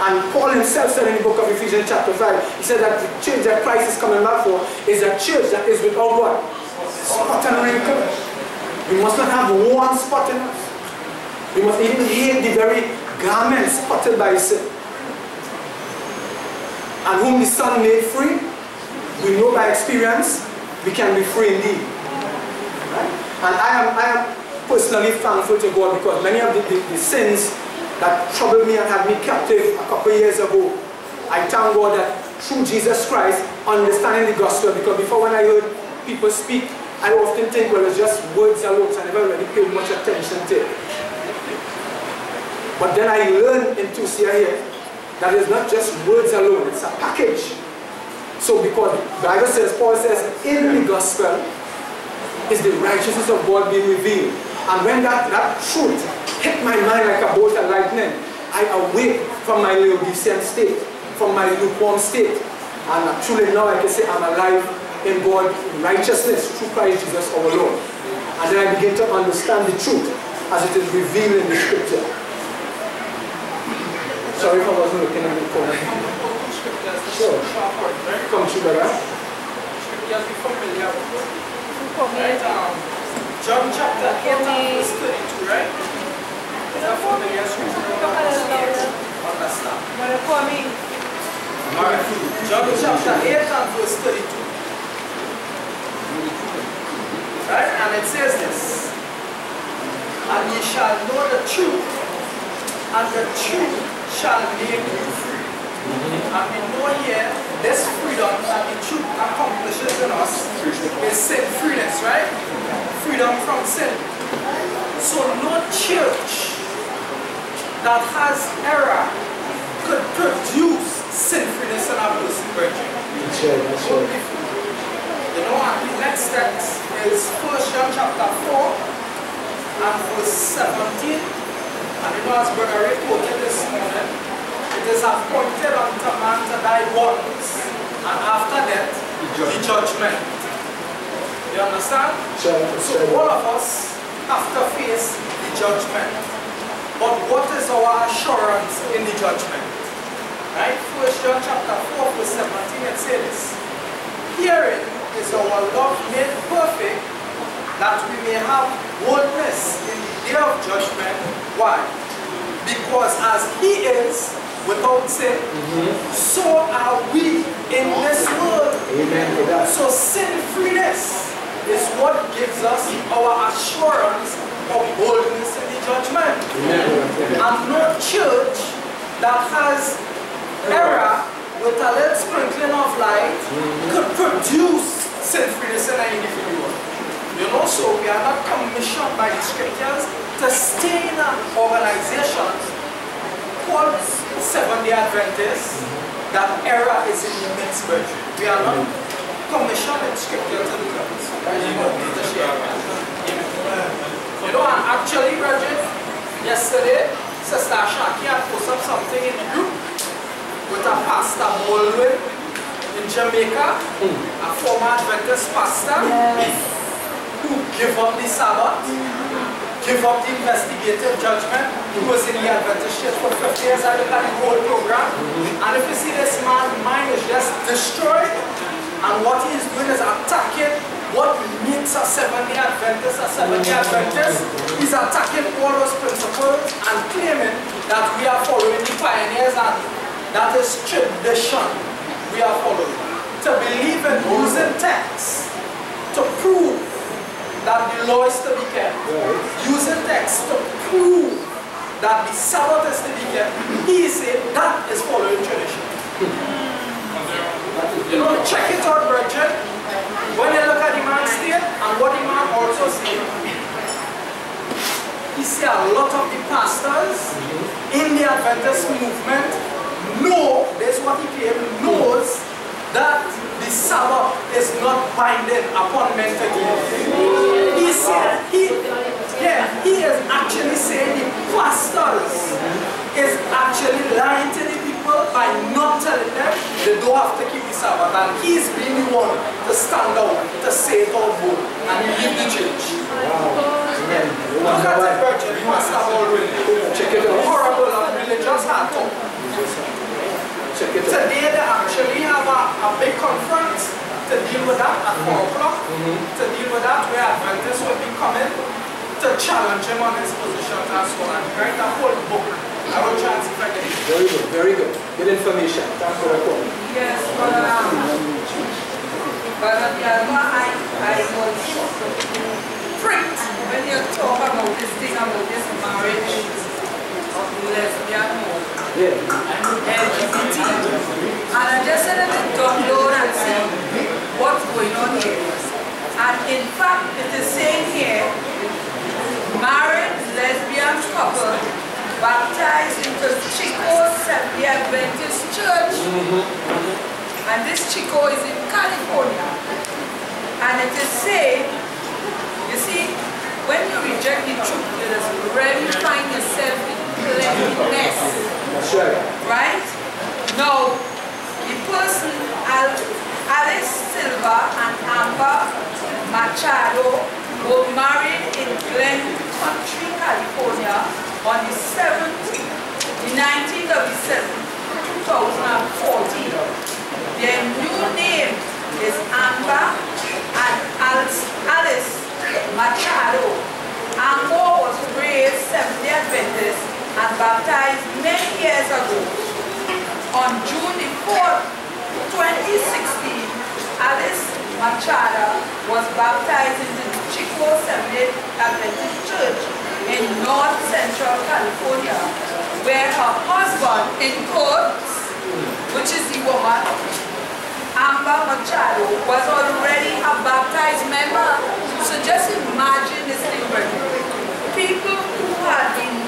And Paul himself said in the book of Ephesians chapter 5, he said that the church that Christ is coming back for is a church that is without what? Spot and wrinkle. We must not have one spot in us. We must even hate the very garment spotted by sin. And whom the Son made free, we know by experience, we can be free indeed. Right? And I am personally thankful to God because many of the sins that troubled me and had me captive a couple of years ago, I thank God that through Jesus Christ, understanding the gospel, because before when I heard people speak, I often think, well, it's just words alone, so I never really paid much attention to it. But then I learned in Tusia here that it's not just words alone, it's a package. So because the Bible says, Paul says, in the gospel is the righteousness of God being revealed. And when that truth hit my mind like a bolt of lightning, I awake from my Laodicean state, from my lukewarm state. And truly now I can say I'm alive in God's righteousness through Christ Jesus our Lord. And then I begin to understand the truth as it is revealed in the scripture. Sorry if I wasn't looking at the corner. Sure. Come to brother. Scriptures be familiar with. Right? John chapter 8 verse 32, right? Is that familiar scripture? Understand. Alright. John chapter 8 and verse 32. Right? And it says this. And ye shall know the truth, and the truth shall make you free. And we know here, this freedom that the truth accomplishes in us is sin freeness, right? Freedom from sin. So no church that has error could produce sin freeness in our person, virgin. That's right. You know, and the next text is 1 John chapter 4 and verse 17. And you know, as Brother Ray quoted this morning, it is appointed unto man to die once, and after that, the judgment. You understand? So all of us have to face the judgment. But what is our assurance in the judgment? Right? 1 John chapter 4 verse 17, it says this. Herein is our love made perfect, that we may have boldness in the day of judgment. Why? Because as he is without sin, so are we in this world. Amen. So sin freeness is what gives us our assurance of boldness in the judgment. Amen. And no church that has error with a little sprinkling of light could produce sin freeness in an individual. You know, so we are not commissioned by the scriptures to stay in an organization called Seventh-day Adventists that error is in the midst, virgin. We are not commissioned in scripture to do that. You know, and actually, virgin, yesterday, Sister Shaki had posted something in the group with a pastor Baldwin in Jamaica, a former Adventist pastor who gave up the Sabbath, give up the investigative judgment. He was in the Adventist church for 50 years. I look at the whole program. And if you see this man's mind is just destroyed, and what he is doing is attacking what makes a Seventh-day Adventist a Seventh-day Adventist. He's attacking all those principles and claiming that we are following the pioneers, and that is tradition we are following. To believe in using texts to prove that the law is to be kept, using text to prove that the Sabbath is to be kept, he said that is following tradition. You know, check it out, brethren. When you look at the man's state and what the man also said, you see a lot of the pastors in the Adventist movement know, this is what he claimed, knows that the Sabbath is not binding upon men to give. He said, he is actually saying the pastors is actually lying to the people by not telling them they don't have to keep the Sabbath, and he's being the one to stand out, to say it all bold, and he leave the church. Look at the virgin, Pastor Baldwin. Check it out. Horrible and religious hardcore. a big conference to deal with that at 4 o'clock, to deal with that where Adventists will be coming to challenge him on his positions and so on. Write a whole book. I will try and see if I can. Very good, very good. Good information. Thanks for the call. Yes, but I was pricked when you talk about this thing about this marriage of lesbian and LGBT. And I just said to download and see what's going on here. And in fact, it is saying here, married lesbian couple baptized into Chico Seventh-day Adventist Church. And this Chico is in California. And it is saying, you see, when you reject the truth, you just really find yourself in cleanliness. That's right. Right? Now, the person, Alice Silva and Amber Machado, were married in Glen Country, California on the 19th of December, 2014. Their new name is Amber and Alice Machado. Amber was raised Seventh-day Adventist and baptized many years ago. On June the 4th, 2016, Alice Machado was baptized into the Chico Seventh-day Adventist Church in North Central California, where her husband, in quotes, which is the woman, Amber Machado, was already a baptized member. So just imagine this thing, people who had been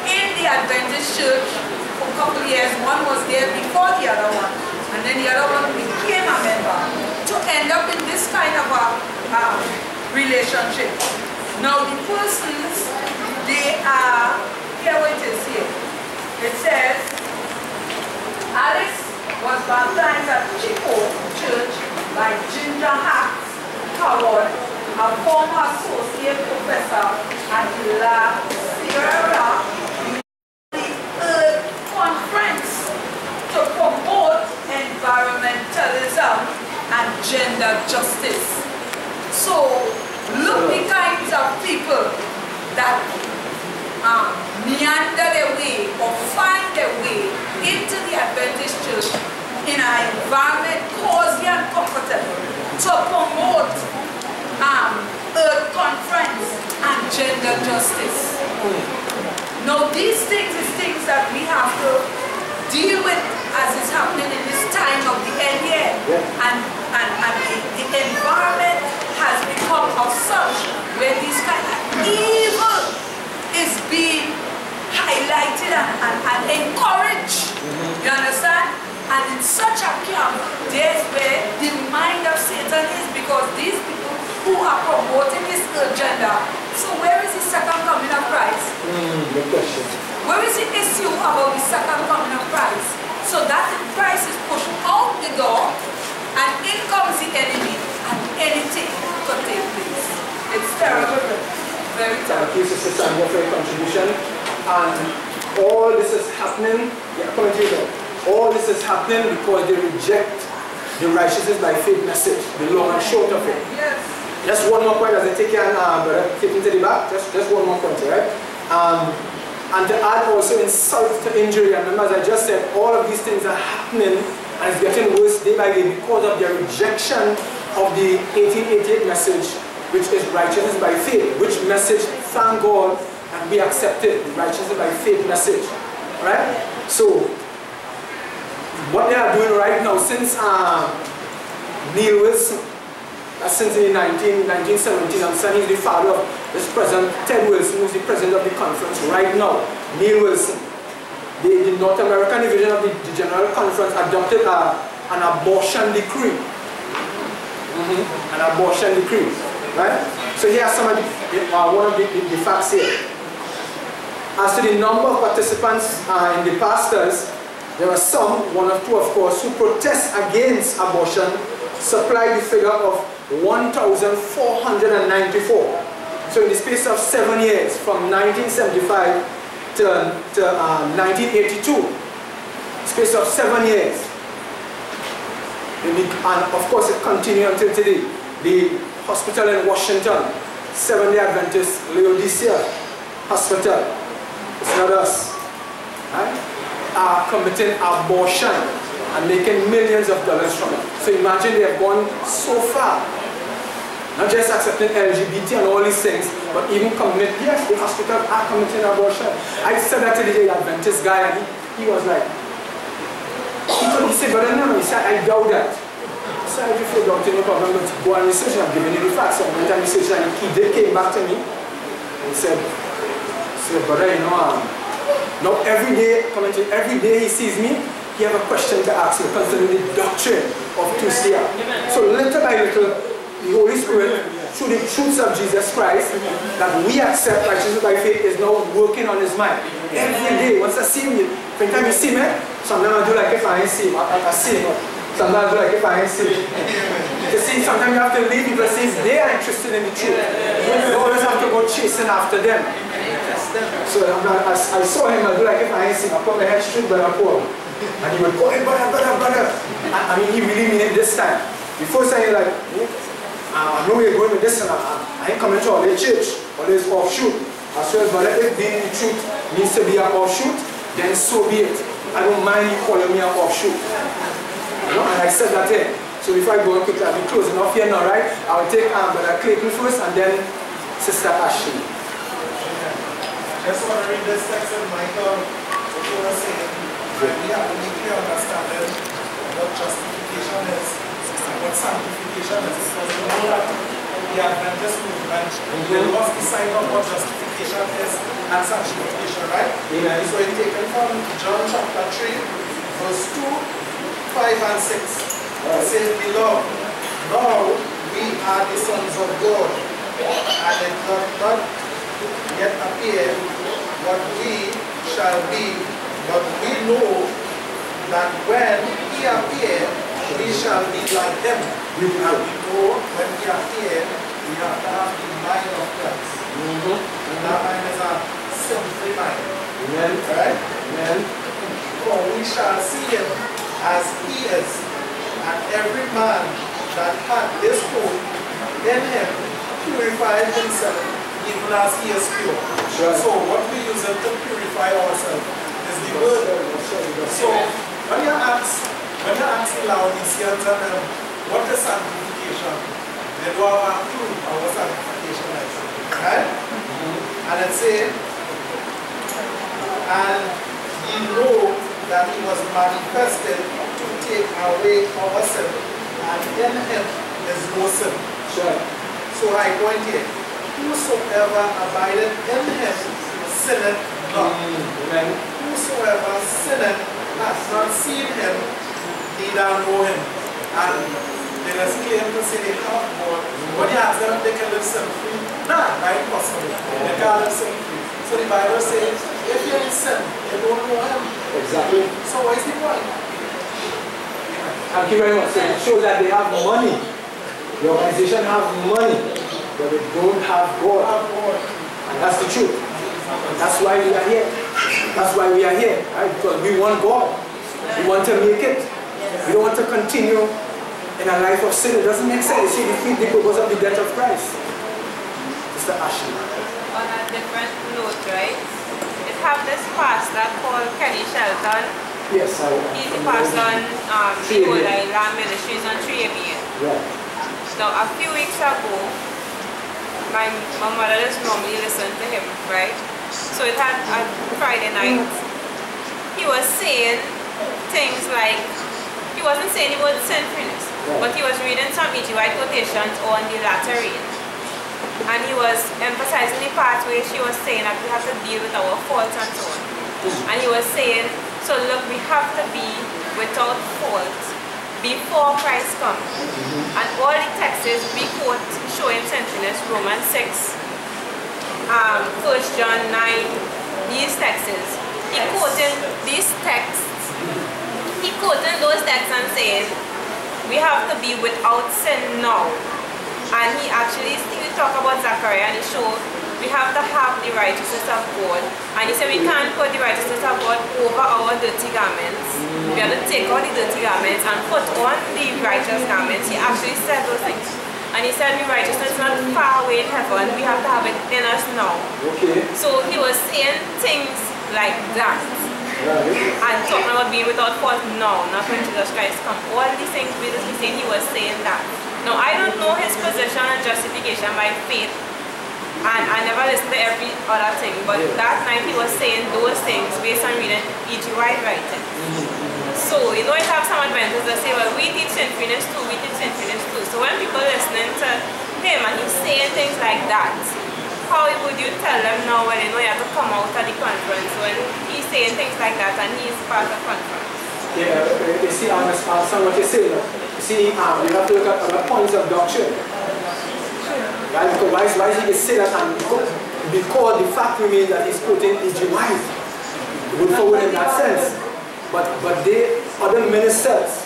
in the Adventist Church for a couple of years, one was there before the other one, and then the other one became a member, to end up in this kind of a relationship. Now the persons, they are, here what it is here. It says, Alice was baptized at Chico Church by Ginger Hacks Howard, a former associate professor at La Sierra Earth Conference to promote environmentalism and gender justice. So, look the kinds of people that meander their way or find their way into the Adventist Church in an environment cozy and comfortable to promote Earth Conference and gender justice. Now these things is things that we have to deal with as is happening in this time of the end year. And the environment has become of such where this kind of evil is being highlighted and encouraged. You understand? And in such a camp, there's where the mind of Satan is, because these people who are promoting this agenda. So where is the second coming of Christ? Good question. Where is the issue about the second coming of Christ? So that the Christ is pushed out the door, and in comes the enemy, and anything could take place. It's terrible. Very terrible. Thank you, Sister Sandra, for your contribution. And all this is happening, all this is happening because they reject the righteousness by faith message, the long and short of it. Yes. Just one more point as I take you and take into the back. Just one more point, right? And to add also insult to injury. And remember, as I just said, all of these things are happening and it's getting worse day by day because of their rejection of the 1888 message, which is righteousness by faith. Which message, thank God, and we accepted the righteousness by faith message, right? So what they are doing right now, since Neil Wilson, since in 1917, I'm saying he's the father of this president, Ted Wilson, who's the president of the conference right now. Neil Wilson, the North American division of the General Conference adopted an abortion decree. An abortion decree, right? So here are some of one of the facts here. As to the number of participants in the pastors, there are some, one or two of course, who protest against abortion, supply the figure of 1,494. So in the space of 7 years, from 1975 to 1982, space of 7 years, And of course it continued until today. The hospital in Washington, Seventh-day Adventist Laodicea Hospital, it's not us, right? Are committing abortion and making millions of dollars from it. So imagine they have gone so far. Not just accepting LGBT and all these things, but even commit, yes, the hospital are committing abortion. I said that to the Adventist guy and he was like, he said, but no, he said, I doubt that. I said, if you doubt it, no problem, but go and research, I'm giving you the facts. So one time research and he came back to me and said, brother, you know, now every day he sees me, he have a question to ask me concerning the doctrine of Tuesday. So little by little, the Holy Spirit, through the truths of Jesus Christ, that we accept righteousness by faith, is now working on his mind. Every day, once I see him, every time you see me, sometimes I do like if I ain't see him, I see him. Sometimes I do like if I ain't see him. You see, sometimes you have to leave people see they are interested in the truth. You always have to go chasing after them. So I saw him, I do like if I ain't see him, I put my head straight, but I pull. And he would go, hey, brother. I mean, he really mean it this time. Before saying like, I know you're going with this and I ain't coming to all the church, all this offshoot. As well as brother, if being the truth needs to be an offshoot, then so be it. I don't mind you calling me an offshoot. You know, and I said that here. So before I go quickly, I'll be closing off here now, right? I'll take Brother Clayton first and then Sister Ashley. Just want to read this text in Michael, what you were saying. We have to make clear understanding what justification is and what sanctification is. Because we know that the Adventist movement will lost the sight of what justification is and sanctification, right? Amen. So it's taken from John chapter 3, verse 2, 5 and 6. It says, Beloved, now we are the sons of God, and it does not yet appear what we shall be, but we know that when he appears, we shall be like him. And we know when we appear, we have to have the mind of Christ. And that mind is a simple mind. Amen. Right? Amen. For we shall see him as he is, and every man that had this hope in him purified himself, even as he is pure. Sure. So what we use to purify ourselves is the word. So when you ask the Laodiceans and what is sanctification, they don't have a clue of what sanctification is. Right? And it says, and ye know that he was manifested to take away our sin, and in him is no sin. Sure. So I point here, whosoever abideth in him sinneth not. Whosoever sinneth has not seen him, neither know him. And they just claim to say they have God. But you ask them if they can live sin-free? Nah, that's impossible. They can't live sin-free. So the Bible says, if you're in sin, you don't know him. Exactly. So what is the point? Thank you very much. So it shows that they have money. The organization have money, but they don't have God. And that's the truth. That's why we are here. That's why we are here. Right? Because we want God. We want to make it. We don't want to continue in a life of sin. It doesn't make sense. You see, defeat the purpose of the death of Christ. Mr. Ashley. On a different note, right? It have this pastor called Kenny Shelton. Yes, he's the pastor on the Whole Island Ministries on 3ABN. Right. Now, a few weeks ago, my mother just normally listened to him, right? So it had a Friday night. He was saying things like, he wasn't saying the word sinfulness, but he was reading some E.G. White quotations on the latter rain. And he was emphasizing the part where she was saying that we have to deal with our faults and so on. And he was saying, so look, we have to be without fault before Christ comes. And all the texts we quote showing sinfulness, Romans 6, 1 John 9, these texts. He quoted these texts. He quoted those texts and said, we have to be without sin now. And he actually talked about Zechariah and he showed we we have to have the righteousness of God. And he said we can't put the righteousness of God over our dirty garments. We have to take out the dirty garments and put on the righteous garments. He actually said those things. And he said the righteousness is not far away in heaven, we have to have it in us now. Okay. So he was saying things like that. Right. And talking about being without fault now, not when Jesus Christ come. All these things basically saying he was saying that. Now I don't know his position on justification by faith. And I never listened to every other thing. But that night he was saying those things based on reading E.G. White writing. So, you know, you have some Adventists that say, well, we teach sinfulness too, we teach sinfulness too. So when people listening to him and he's saying things like that, how would you tell them now, well, you know, you have to come out at the conference when he's saying things like that and he's part of the conference? Yeah, you see, I understand what you say. You see, you have to look at other points of doctrine. Right? Because why he can say that and because the fact remains that he's quoting E.G. White. It would forward in that sense. But they, other ministers,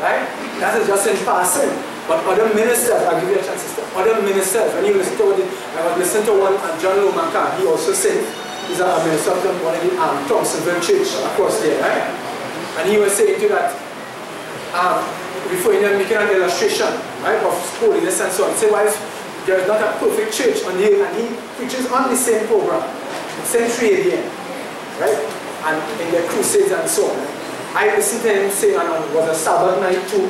right? That is just in passing. But other ministers, I'll give you a chance, sister. Other ministers, when you listen to it, I was listening to one, John Lomaka, he also said, he's a minister of one of the Thompsonville Church across there, right? And he was saying to that, before he making an illustration, right, of holiness and so on. He said, why there is not a perfect church on the earth, and he preaches on the same program, Century again, right? And in their crusades and so on. I listened to him say, and it was a Sabbath night too.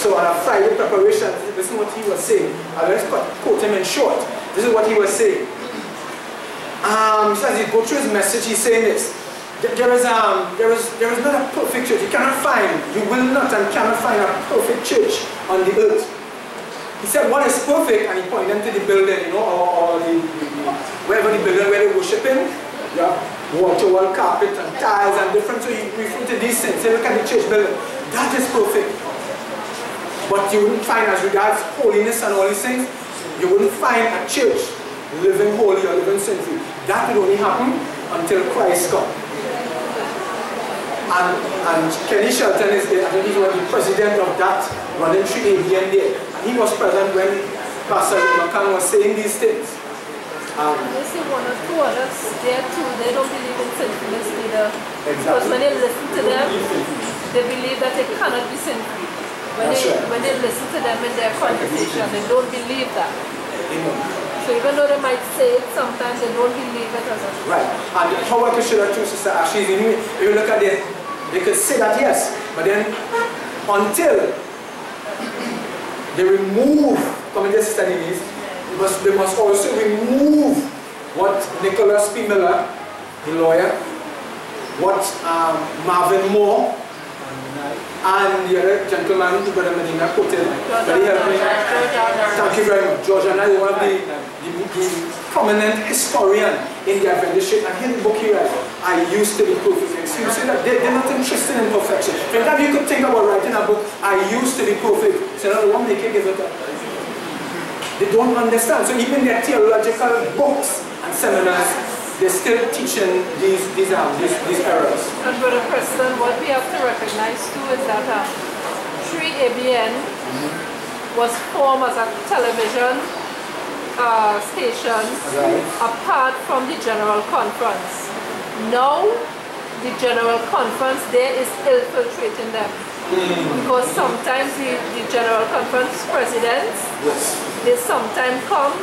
So on a Friday preparation, listen to what he was saying. I'll just quote him in short. This is what he was saying. He says he go through his message, he's saying this. There is not a perfect church. You cannot find, you will not and cannot find a perfect church on the earth. He said, what is perfect? And he pointed to the building, you know, or wherever the building where they worship in. Yeah, water, wall, carpet, and tiles, and different. So you refer to these things. Say, look at the church building. That is perfect. But you wouldn't find, as regards holiness and all these things, you wouldn't find a church living holy or living sinful. That would only happen until Christ comes. And Kenny Shelton is there. I think he's one of the president of that running 3ABN there. And he was present when Pastor Makan was saying these things. They say one or two others there too, they don't believe in sinfulness either. Exactly. Because when they listen to them, they believe that they cannot be sinful. When they listen to them in their conversation, they don't believe that. So even though they might say it, sometimes they don't believe it as a truth. Right. And how I can show that to Sister Ashley is, if you look at it, they could say that yes, but then until they remove community studies, they must also remove what Nicholas P. Miller, the lawyer, what Marvin Moore, and the other gentleman who Brother Medina quoted, very helping. Thank you very much. George and I, one of the prominent historian in the Adventist Church, and in the book he writes, I used to be perfect. So you see that they're not interested in perfection. For example, you could think about writing a book, I used to be perfect. So now one they can give it up. They don't understand. So even their theological books and seminars, they're still teaching these errors. And Brother Preston, what we have to recognize too is that 3ABN was formed as a television station apart from the General Conference. Now, the General Conference there is infiltrating them. Because sometimes the General Conference presidents, they sometimes come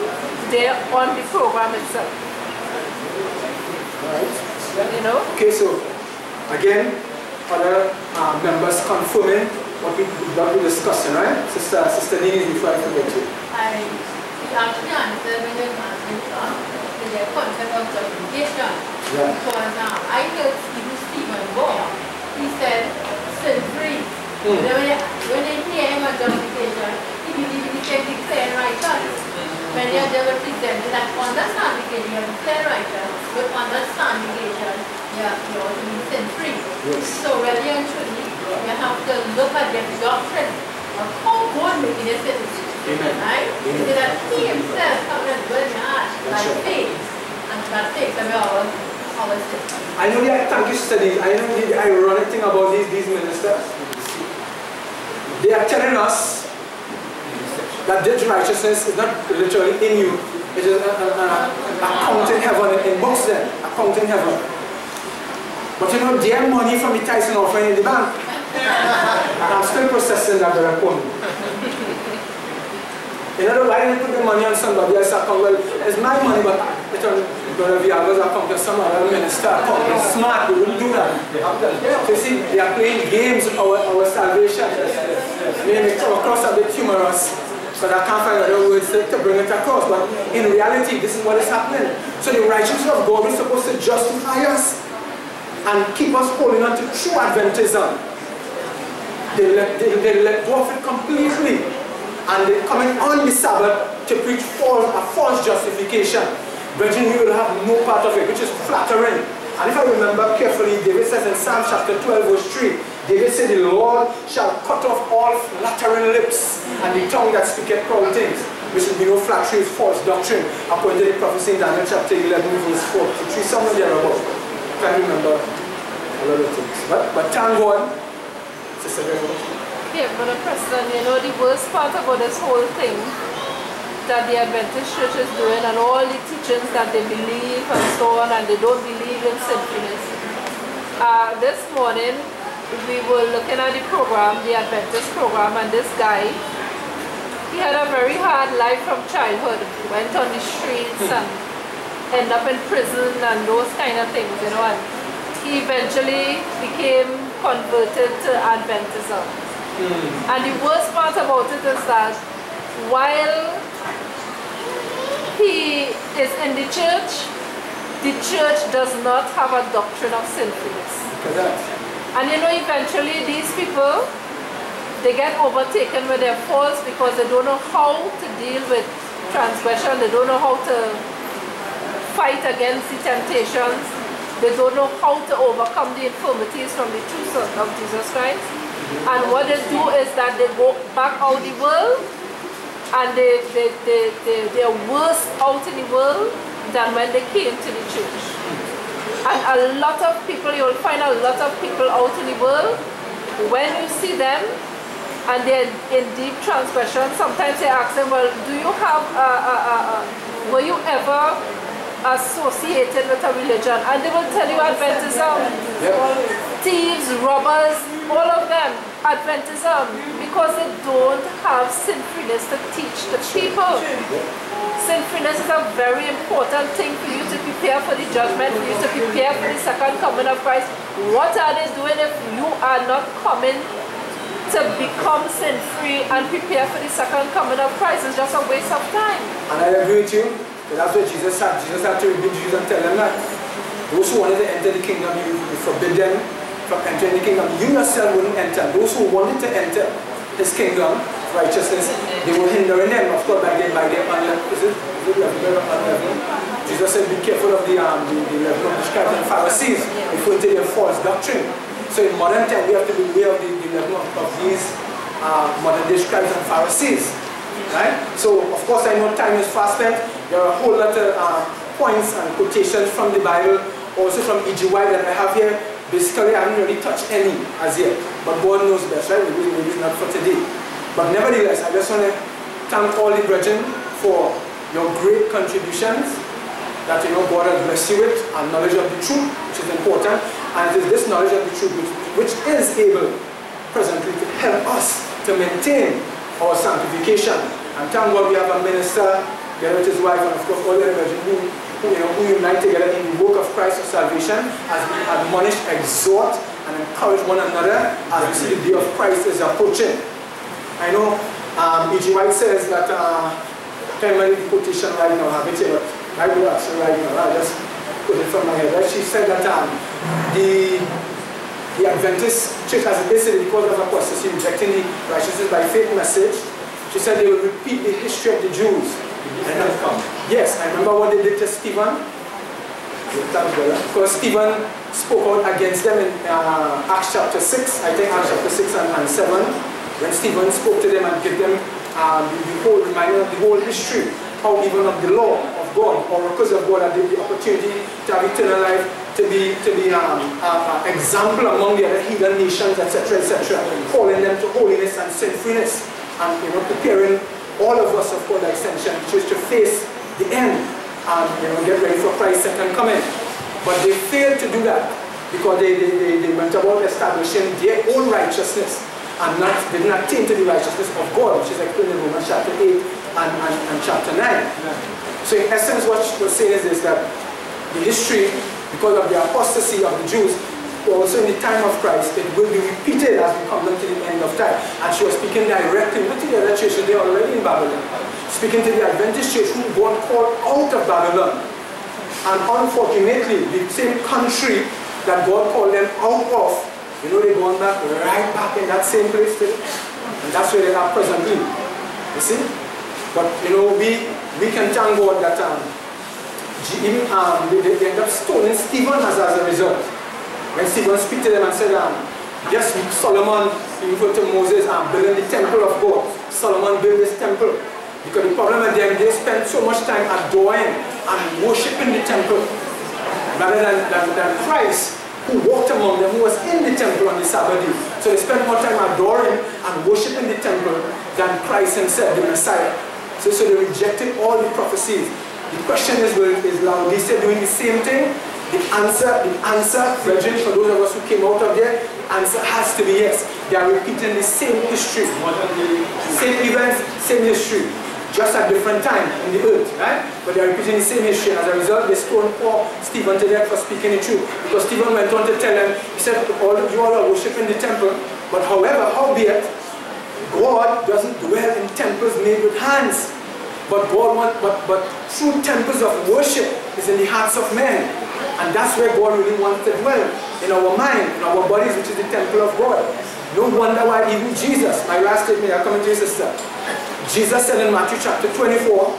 there on the program itself. Right. You know? Okay, so again, other members confirming what we're discussing, right? Sister Nini, before I forget you. I actually answered when you asked me the concept of justification. Because I heard Stephen Gore, he said, sin-free. When they hear him on justification, he can declare righteous. When they are presented that under sanctification, you are declared righteous, but under sanctification, you are to be sin-free. So really and truly, you have to look at the doctrine of how God making a citizen. Right? So that he himself comes and dwells in your heart by faith, and that takes away our sins. I know the thank you studies, I know the ironic thing about these ministers. They are telling us that this righteousness is not literally in you, It is accounting heaven in books then, accounting heaven. But you know, their money from the tithes and offering in the bank. And I'm still processing that report. You know why they put the money on somebody else's account? Well, it's my money, but it's going to be others account to some other minister account. They're smart, they wouldn't do that. So you see, they are playing games with our salvation. Maybe come across a bit humorous, but I can't find other words to bring it across. But in reality, this is what is happening. So the righteousness of God is supposed to justify us and keep us holding on to true Adventism. They let go of it completely. And they're coming on the Sabbath to preach a false justification. Brethren, you will have no part of it, which is flattering. And if I remember carefully, David says in Psalm chapter 12, verse 3, David said, the Lord shall cut off all flattering lips, and the tongue that speaketh proud things, which will be no flattery, is false doctrine, according to the prophecy in Daniel chapter 11, verse 43, somewhere thereabout. I can't remember a lot of things. But thank God, Sister Gregory. Yeah, Brother Preston, you know, the worst part about this whole thing that the Adventist Church is doing and all the teachings that they believe and so on, and they don't believe in sinfulness. This morning, we were looking at the program, the Adventist program, and this guy, he had a very hard life from childhood. He went on the streets and ended up in prison and those kind of things, you know, and he eventually became converted to Adventism. And the worst part about it is that while he is in the church does not have a doctrine of sinfulness. And you know, eventually these people, they get overtaken with their faults because they don't know how to deal with transgression, they don't know how to fight against the temptations, they don't know how to overcome the infirmities from the truth of Jesus Christ. And what they do is that they go back out the world and they're worse out in the world than when they came to the church. And a lot of people, you'll find a lot of people out in the world, when you see them and they're in deep transgression, sometimes they ask them, well, do you have, were you ever associated with a religion? And they will tell you Adventism. Thieves, robbers, all of them, Adventism, because they don't have sinfulness to teach the people. Sinfulness is a very important thing for you to prepare for the judgment, for you to prepare for the second coming of Christ. What are they doing if you are not coming to become sin-free and prepare for the second coming of Christ? It's just a waste of time. And I agree with you. That's what Jesus said. Jesus had to rebuke Jews and tell them that those who wanted to enter the kingdom, you forbid them from entering the kingdom. You yourself wouldn't enter. Those who wanted to enter his kingdom, righteousness, they were hindering them, of course, by their unleavened. Is it unleavened? Jesus said, be careful of the leaven of the scribes and Pharisees, referring to their false doctrine. So in modern time, we have to be aware of the leaven of these modern day scribes and Pharisees. Right? So, of course, I know time is fast spent. There are a whole lot of points and quotations from the Bible, also from E.G. White that I have here. Basically, I haven't really touched any as yet, but God knows best, right? Maybe it's not for today. But nevertheless, I just want to thank all the brethren for your great contributions that God has blessed you with, and knowledge of the truth, which is important. And it is this knowledge of the truth which is able presently to help us to maintain our sanctification. And thank God we have a minister, together with his wife, and of course all the brethren who unite together in the work of Christ of salvation, as we admonish, exhort, and encourage one another as we see the day of Christ is approaching. I know E.G. White says that, I can't remember the quotation right now, I have it here, but I will actually right now, I'll just put it from my head. Right? She said that the Adventist church, as it is because of apostasy, rejecting the righteousness by faith message, she said they will repeat the history of the Jews. Yes, I remember what they did to Stephen. Because Stephen spoke out against them in Acts chapter 6, I think Acts chapter 6 and 7, when Stephen spoke to them and gave them reminding of the whole history, how even of the law of God, oracles of God, had the opportunity to have eternal life, to be an example among the other heathen nations, etc., etc., calling them to holiness and sin-freeness, and preparing all of us, of course, the extension, just to face the end and get ready for Christ's second coming. But they failed to do that because they went about establishing their own righteousness and they did not attain to the righteousness of God, which is explained in Romans chapter 8 and chapter 9. So in essence, what she was saying is this, that the history, because of the apostasy of the Jews, also in the time of Christ, it will be repeated as we come down to the end of time. And she was speaking directly not to the other churches, they are already in Babylon. Speaking to the Adventist church who got called out of Babylon. And unfortunately, the same country that God called them out of, they're going back right back in that same place today. And that's where they are presently. You see? But we can thank God that they end up stoning Stephen as a result. When Stephen speak to them and said, yes, Solomon, he referred to Moses, building the temple of God. Solomon built this temple. Because the problem with them, they spent so much time adoring and worshipping the temple rather than Christ, who walked among them, who was in the temple on the Sabbath day. So they spent more time adoring and worshipping the temple than Christ himself, the Messiah. So they rejected all the prophecies. The question is Laodicea doing the same thing? The answer, brethren, for those of us who came out of there, the answer has to be yes. They are repeating the same history, same events, same history, just at different time in the earth, right? But they are repeating the same history. As a result, they stoned Stephen to death for speaking the truth. Because Stephen went on to tell them, he said, you all are worshipping the temple, but howbeit, God doesn't dwell in temples made with hands. But true temples of worship is in the hearts of men. And that's where God really wants to dwell, in our mind, in our bodies, which is the temple of God. No wonder why even Jesus, my last statement, I'm coming to you, sister. Jesus said in Matthew chapter 24,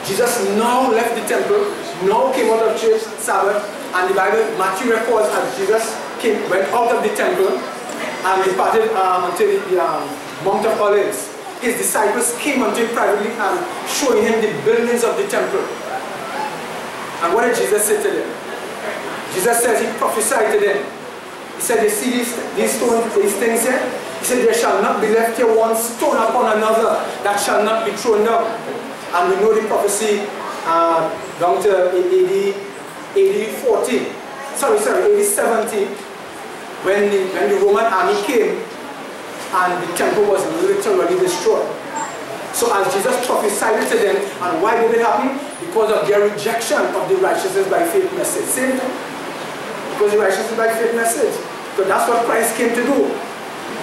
Jesus now left the temple, now came out of church, Sabbath, and the Bible, Matthew records as Jesus went out of the temple and departed unto the Mount of Olives. His disciples came unto him privately and showing him the buildings of the temple. And what did Jesus say to them? Jesus says, he prophesied to them. He said, you see these stones, these things here? He said, there shall not be left here one stone upon another that shall not be thrown down. And we know the prophecy down to AD 40. Sorry, AD 70, when the Roman army came and the temple was literally destroyed. So as Jesus prophesied to them, and why did it happen? Because of their rejection of the righteousness by faith message. Same thing. Because the righteousness by faith message. So that's what Christ came to do.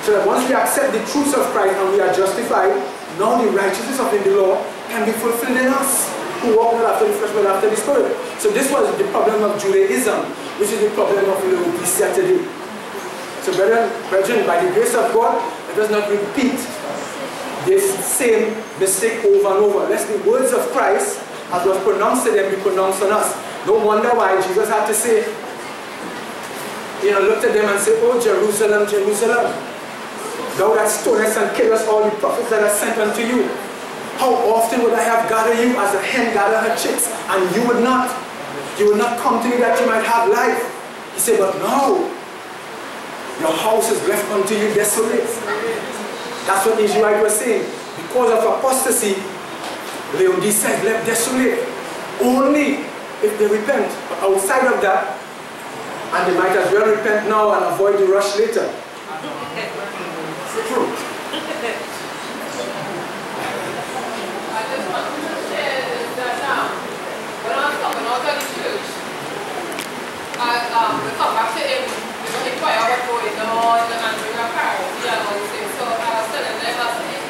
So that once we accept the truths of Christ and we are justified, now the righteousness of the law can be fulfilled in us, who walk not after the flesh but after the Spirit. So this was the problem of Judaism, which is the problem of Laodicea today. So brethren, by the grace of God, let us not repeat this same mistake over and over. Lest the words of Christ, as was pronounced to them, be pronounced on us. No wonder why Jesus had to say, looked at them and said, oh Jerusalem, Jerusalem, thou that stonest and killest all the prophets that are sent unto you. How often would I have gathered you as a hen gathers her chicks, and you would not? You would not come to me that you might have life. He said, but no, your house is left unto you desolate. That's what Israel was saying. Because of apostasy, Laodicea is left desolate. Only if they repent. But outside of that, and they might as well repent now and avoid the rush later. It's true. I just want to share that when I was coming out of the church, we come back to him, inquire what's going on and bring our parents and all these things. So I was telling them, I said,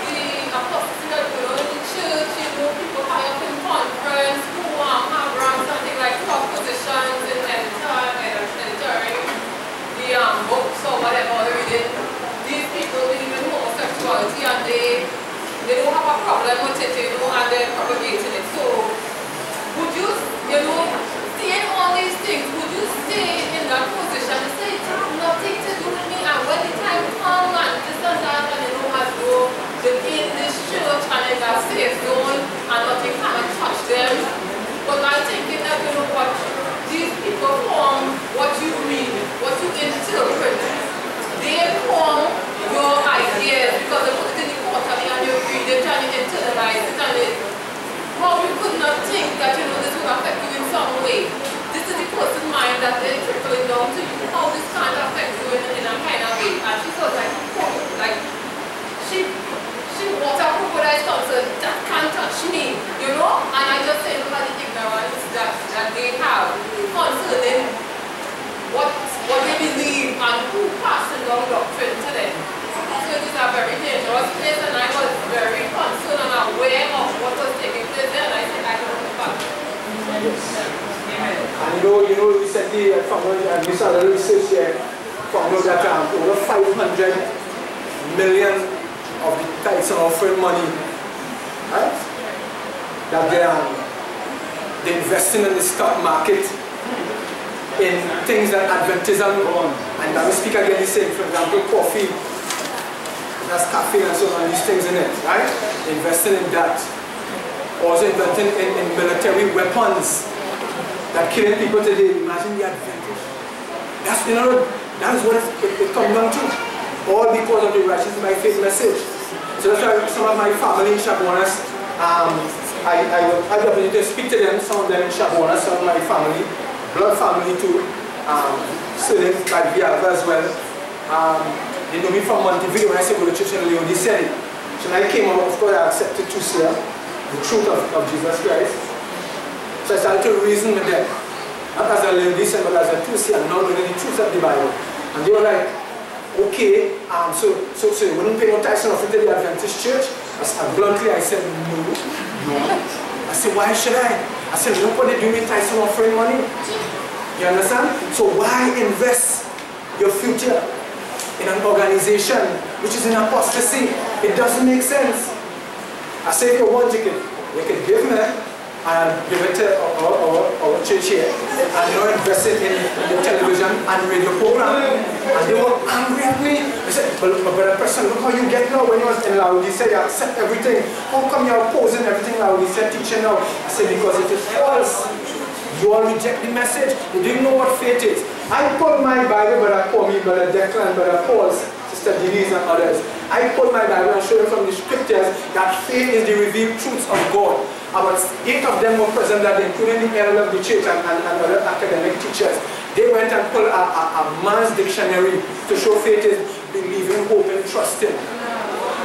the apostasy that going on in the church, people high up in conference, who have around something like top positions in entering the books or whatever they're reading. These people believe in homosexuality and they don't have a problem with it, and they're propagating it. So would you, seeing all these things, would you say to you, how this can't affect you in a kind of way. And she was like she was a crocodile's concern, that can't touch me, you know? And I just say look at the ignorance that they have concerning what they believe and who passes down doctrine to them. So it is a very dangerous place, and I was very concerned and aware of what was taking place there, and I said I don't know back. And you know, recently I found out, and we saw a little research here, found out that over 500 million of the tithes and offering money, right? That they're investing in the stock market in things that Adventism, and I will speak again the same, for example, coffee, that's caffeine and so on, these things in it, right? Investing in that. Also investing in military weapons that killing people today. Imagine the advantage. That's, you know, that is what it comes down to. All because of the righteousness by faith message. So that's why some of my family in Chabonas, I had the opportunity to speak to them, some of them in Chabonas, some of my family, blood family too, students like Vialva as well. They know me from Montevideo when I said go to church in Leon, they said it. So when I came out, of course I accepted to share the truth of Jesus Christ. So I started to reason with them. Not as a Leonisian, but as a Tusian, not knowing the truth of the Bible. And they were like, okay, so you wouldn't pay no tax and offering to the Adventist church? And bluntly I said, no. I said, why should I? I said, look what they do with tax and offering money. You understand? So why invest your future in an organization which is in apostasy? It doesn't make sense. I say if you want, you can give me and give it to our church here, and you're invested in the television and radio program. And they were angry at me. They said, but a person, look how you get now. When you was in Laodicea, you accept everything. How come you're opposing everything Laodicea teaching now? I said, because it is false. You all reject the message. You didn't know what faith is. I pulled my Bible, Brother Kwame, Brother Declan, Brother Paul, Sister Denise and others. I pulled my Bible and showed them from the scriptures that faith is the revealed truths of God. About 8 of them were present, that including the elder of the church and other academic teachers. They went and pulled a man's dictionary to show faith is believing, hoping, trusting.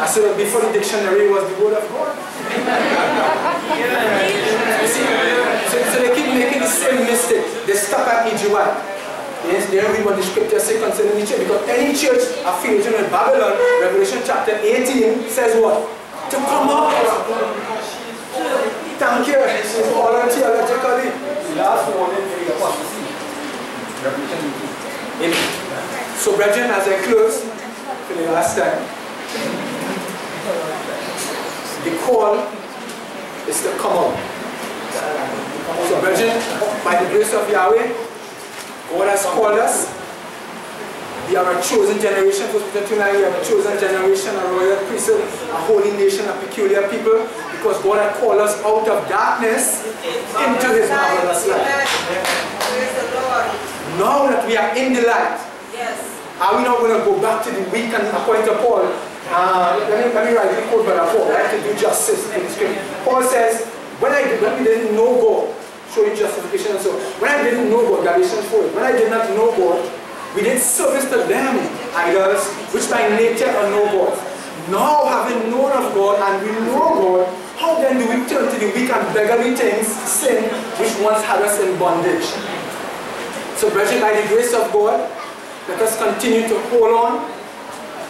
I said, before the dictionary was the word of God. So they keep making the same mistake. They stop at E.G. White. Yes, they don't read what the scriptures say concerning the church, because any church affiliated with Babylon, Revelation chapter 18 says what? To come up. Thank you. All theologically. Last one in the apostasy. Amen. So, brethren, as I close for the last time, the call is to come up. So, brethren, by the grace of Yahweh, God has called us. We are a chosen generation. 1 Peter 2:9, we are a chosen generation, a royal priesthood, a holy nation, a peculiar people, because God has called us out of darkness into His marvelous light. Now that we are in the light, are we not going to go back to the weak and according to Paul? Let me write the quote by Paul, right, to do justice in the scripture. Paul says, when we didn't know God, showing justification and so. When I didn't know God, Galatians 4, when I did not know God, we did service to them, idols, which by nature are no gods. Now, having known of God and we know God, how then do we turn to the weak and beggarly things, sin, which once had us in bondage? So, brethren, by the grace of God, let us continue to hold on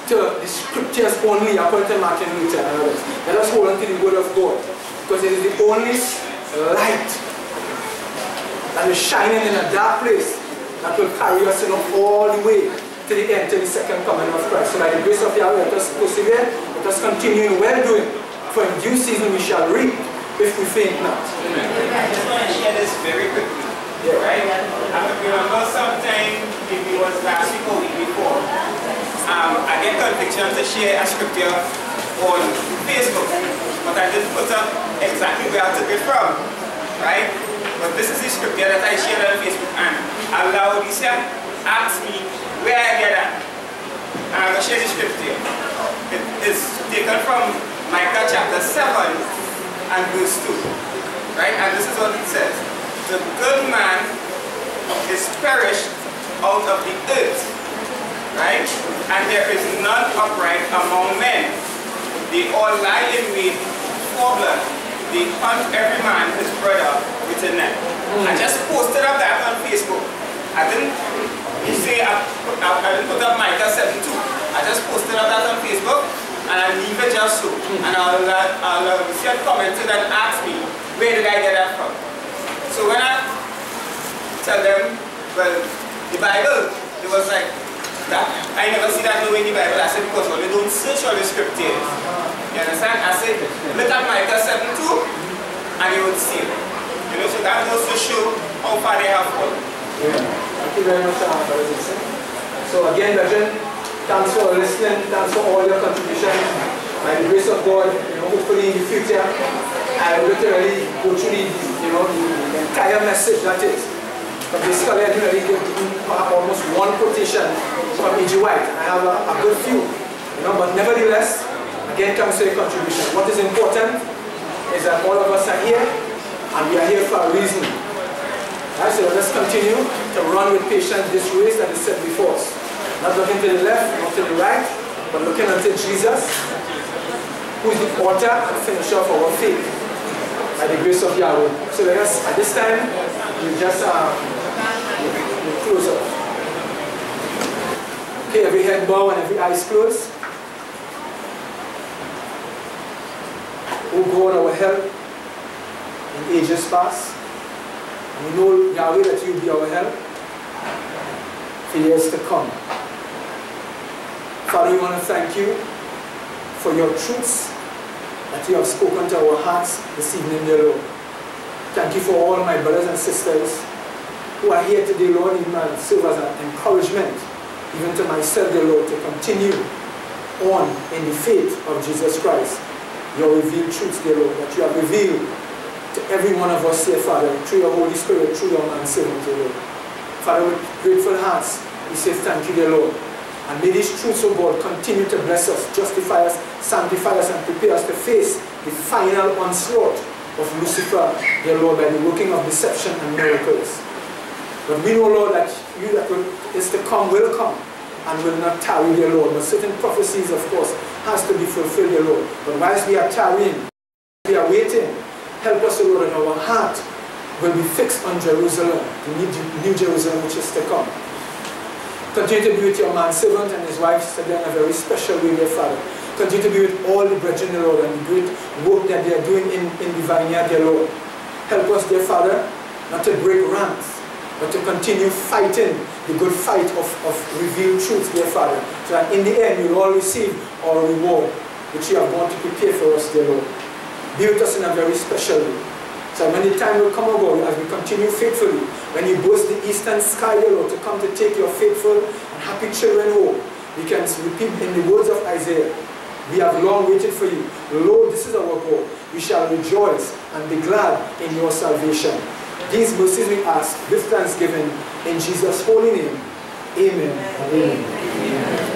to the scriptures only, according to Martin Luther and others. Let us hold on to the word of God, because it is the only light that is shining in a dark place that will carry us all the way to the end, to the second coming of Christ. So by the grace of Yahweh, let us persevere, let us continue in well-doing, for in due season we shall reap if we faint not. I just want to share this very quickly. Yeah. Right? I remember sometime, maybe it was last week or week before, I get conviction to share a scripture on Facebook, but I didn't put up exactly where I took it from. Right? But this is the scripture that I shared on Facebook, and Laodicea asked me where I get that. And I'm going to share the scripture. It is taken from Micah chapter 7 and verse 2. Right? And this is what it says. The good man is perished out of the earth. Right? And there is none upright among men. They all lie in wait for blood. They hunt every man his brother with a net. I just posted up that on Facebook. I didn't say I didn't put up Micah 7:2. I just posted up that on Facebook and I leave it just so. And I'll see a commenter that asked me, where did I get that from? So when I tell them, well, the Bible, it was like that. I never see that nowhere in the Bible. I said, because well, they don't search all the scriptures. You understand? I said, look at Micah 7:2 and you would see it. You know, so that goes to show how far they have fallen. Yeah. Thank you very much, Brother Dixon. So again, brethren, thanks for listening, thanks for all your contributions. By the grace of God, you know, hopefully in the future, I will literally go through the entire message, that is. But basically, I didn't really give almost one quotation from E.G. White. I have a good few, you know, but nevertheless, again, comes to a contribution. What is important is that all of us are here, and we are here for a reason. Right, so let's continue to run with patience this race that is set before us. Not looking to the left, not to the right, but looking unto Jesus, who is the author and finisher of our faith, by the grace of Yahweh. So let us, at this time, we just we'll close up. Okay, every head bow and every eyes closed. O God, our help in ages past. We know, Yahweh, that you will be our help for years to come. Father, we want to thank you for your truths that you have spoken to our hearts this evening, dear Lord. Thank you for all my brothers and sisters who are here today, Lord, even serve as an encouragement, even to myself, dear Lord, to continue on in the faith of Jesus Christ. Your revealed truths, dear Lord, that you have revealed to every one of us here, Father, through your Holy Spirit, through your manservant, dear Lord. Father, with grateful hearts, we say thank you, dear Lord. And may these truths, oh God, continue to bless us, justify us, sanctify us, and prepare us to face the final onslaught of Lucifer, dear Lord, by the working of deception and miracles. But we know, Lord, that you that is to come will come and will not tarry, dear Lord. But certain prophecies, of course, has to be fulfilled, dear Lord. But whilst we are tarrying, we are waiting, help us, O Lord, that our heart will be fixed on Jerusalem, the new Jerusalem which is to come. Continue to be with your manservant and his wife today in a very special way, dear Father. Continue to be with all the brethren, dear Lord, and the great work that they are doing in the vineyard, dear Lord. Help us, dear Father, not to break ranks, but to continue fighting the good fight of revealed truth, dear Father, so that in the end we will all receive our reward, which you are going to prepare for us, dear Lord. Be with us in a very special way. So when the time will come about, as we continue faithfully, when you burst the eastern sky, dear Lord, to come to take your faithful and happy children home, we can repeat in the words of Isaiah, we have long waited for you. Lord, this is our God. We shall rejoice and be glad in your salvation. These mercies we ask with thanksgiving in Jesus' holy name. Amen. Amen. Amen.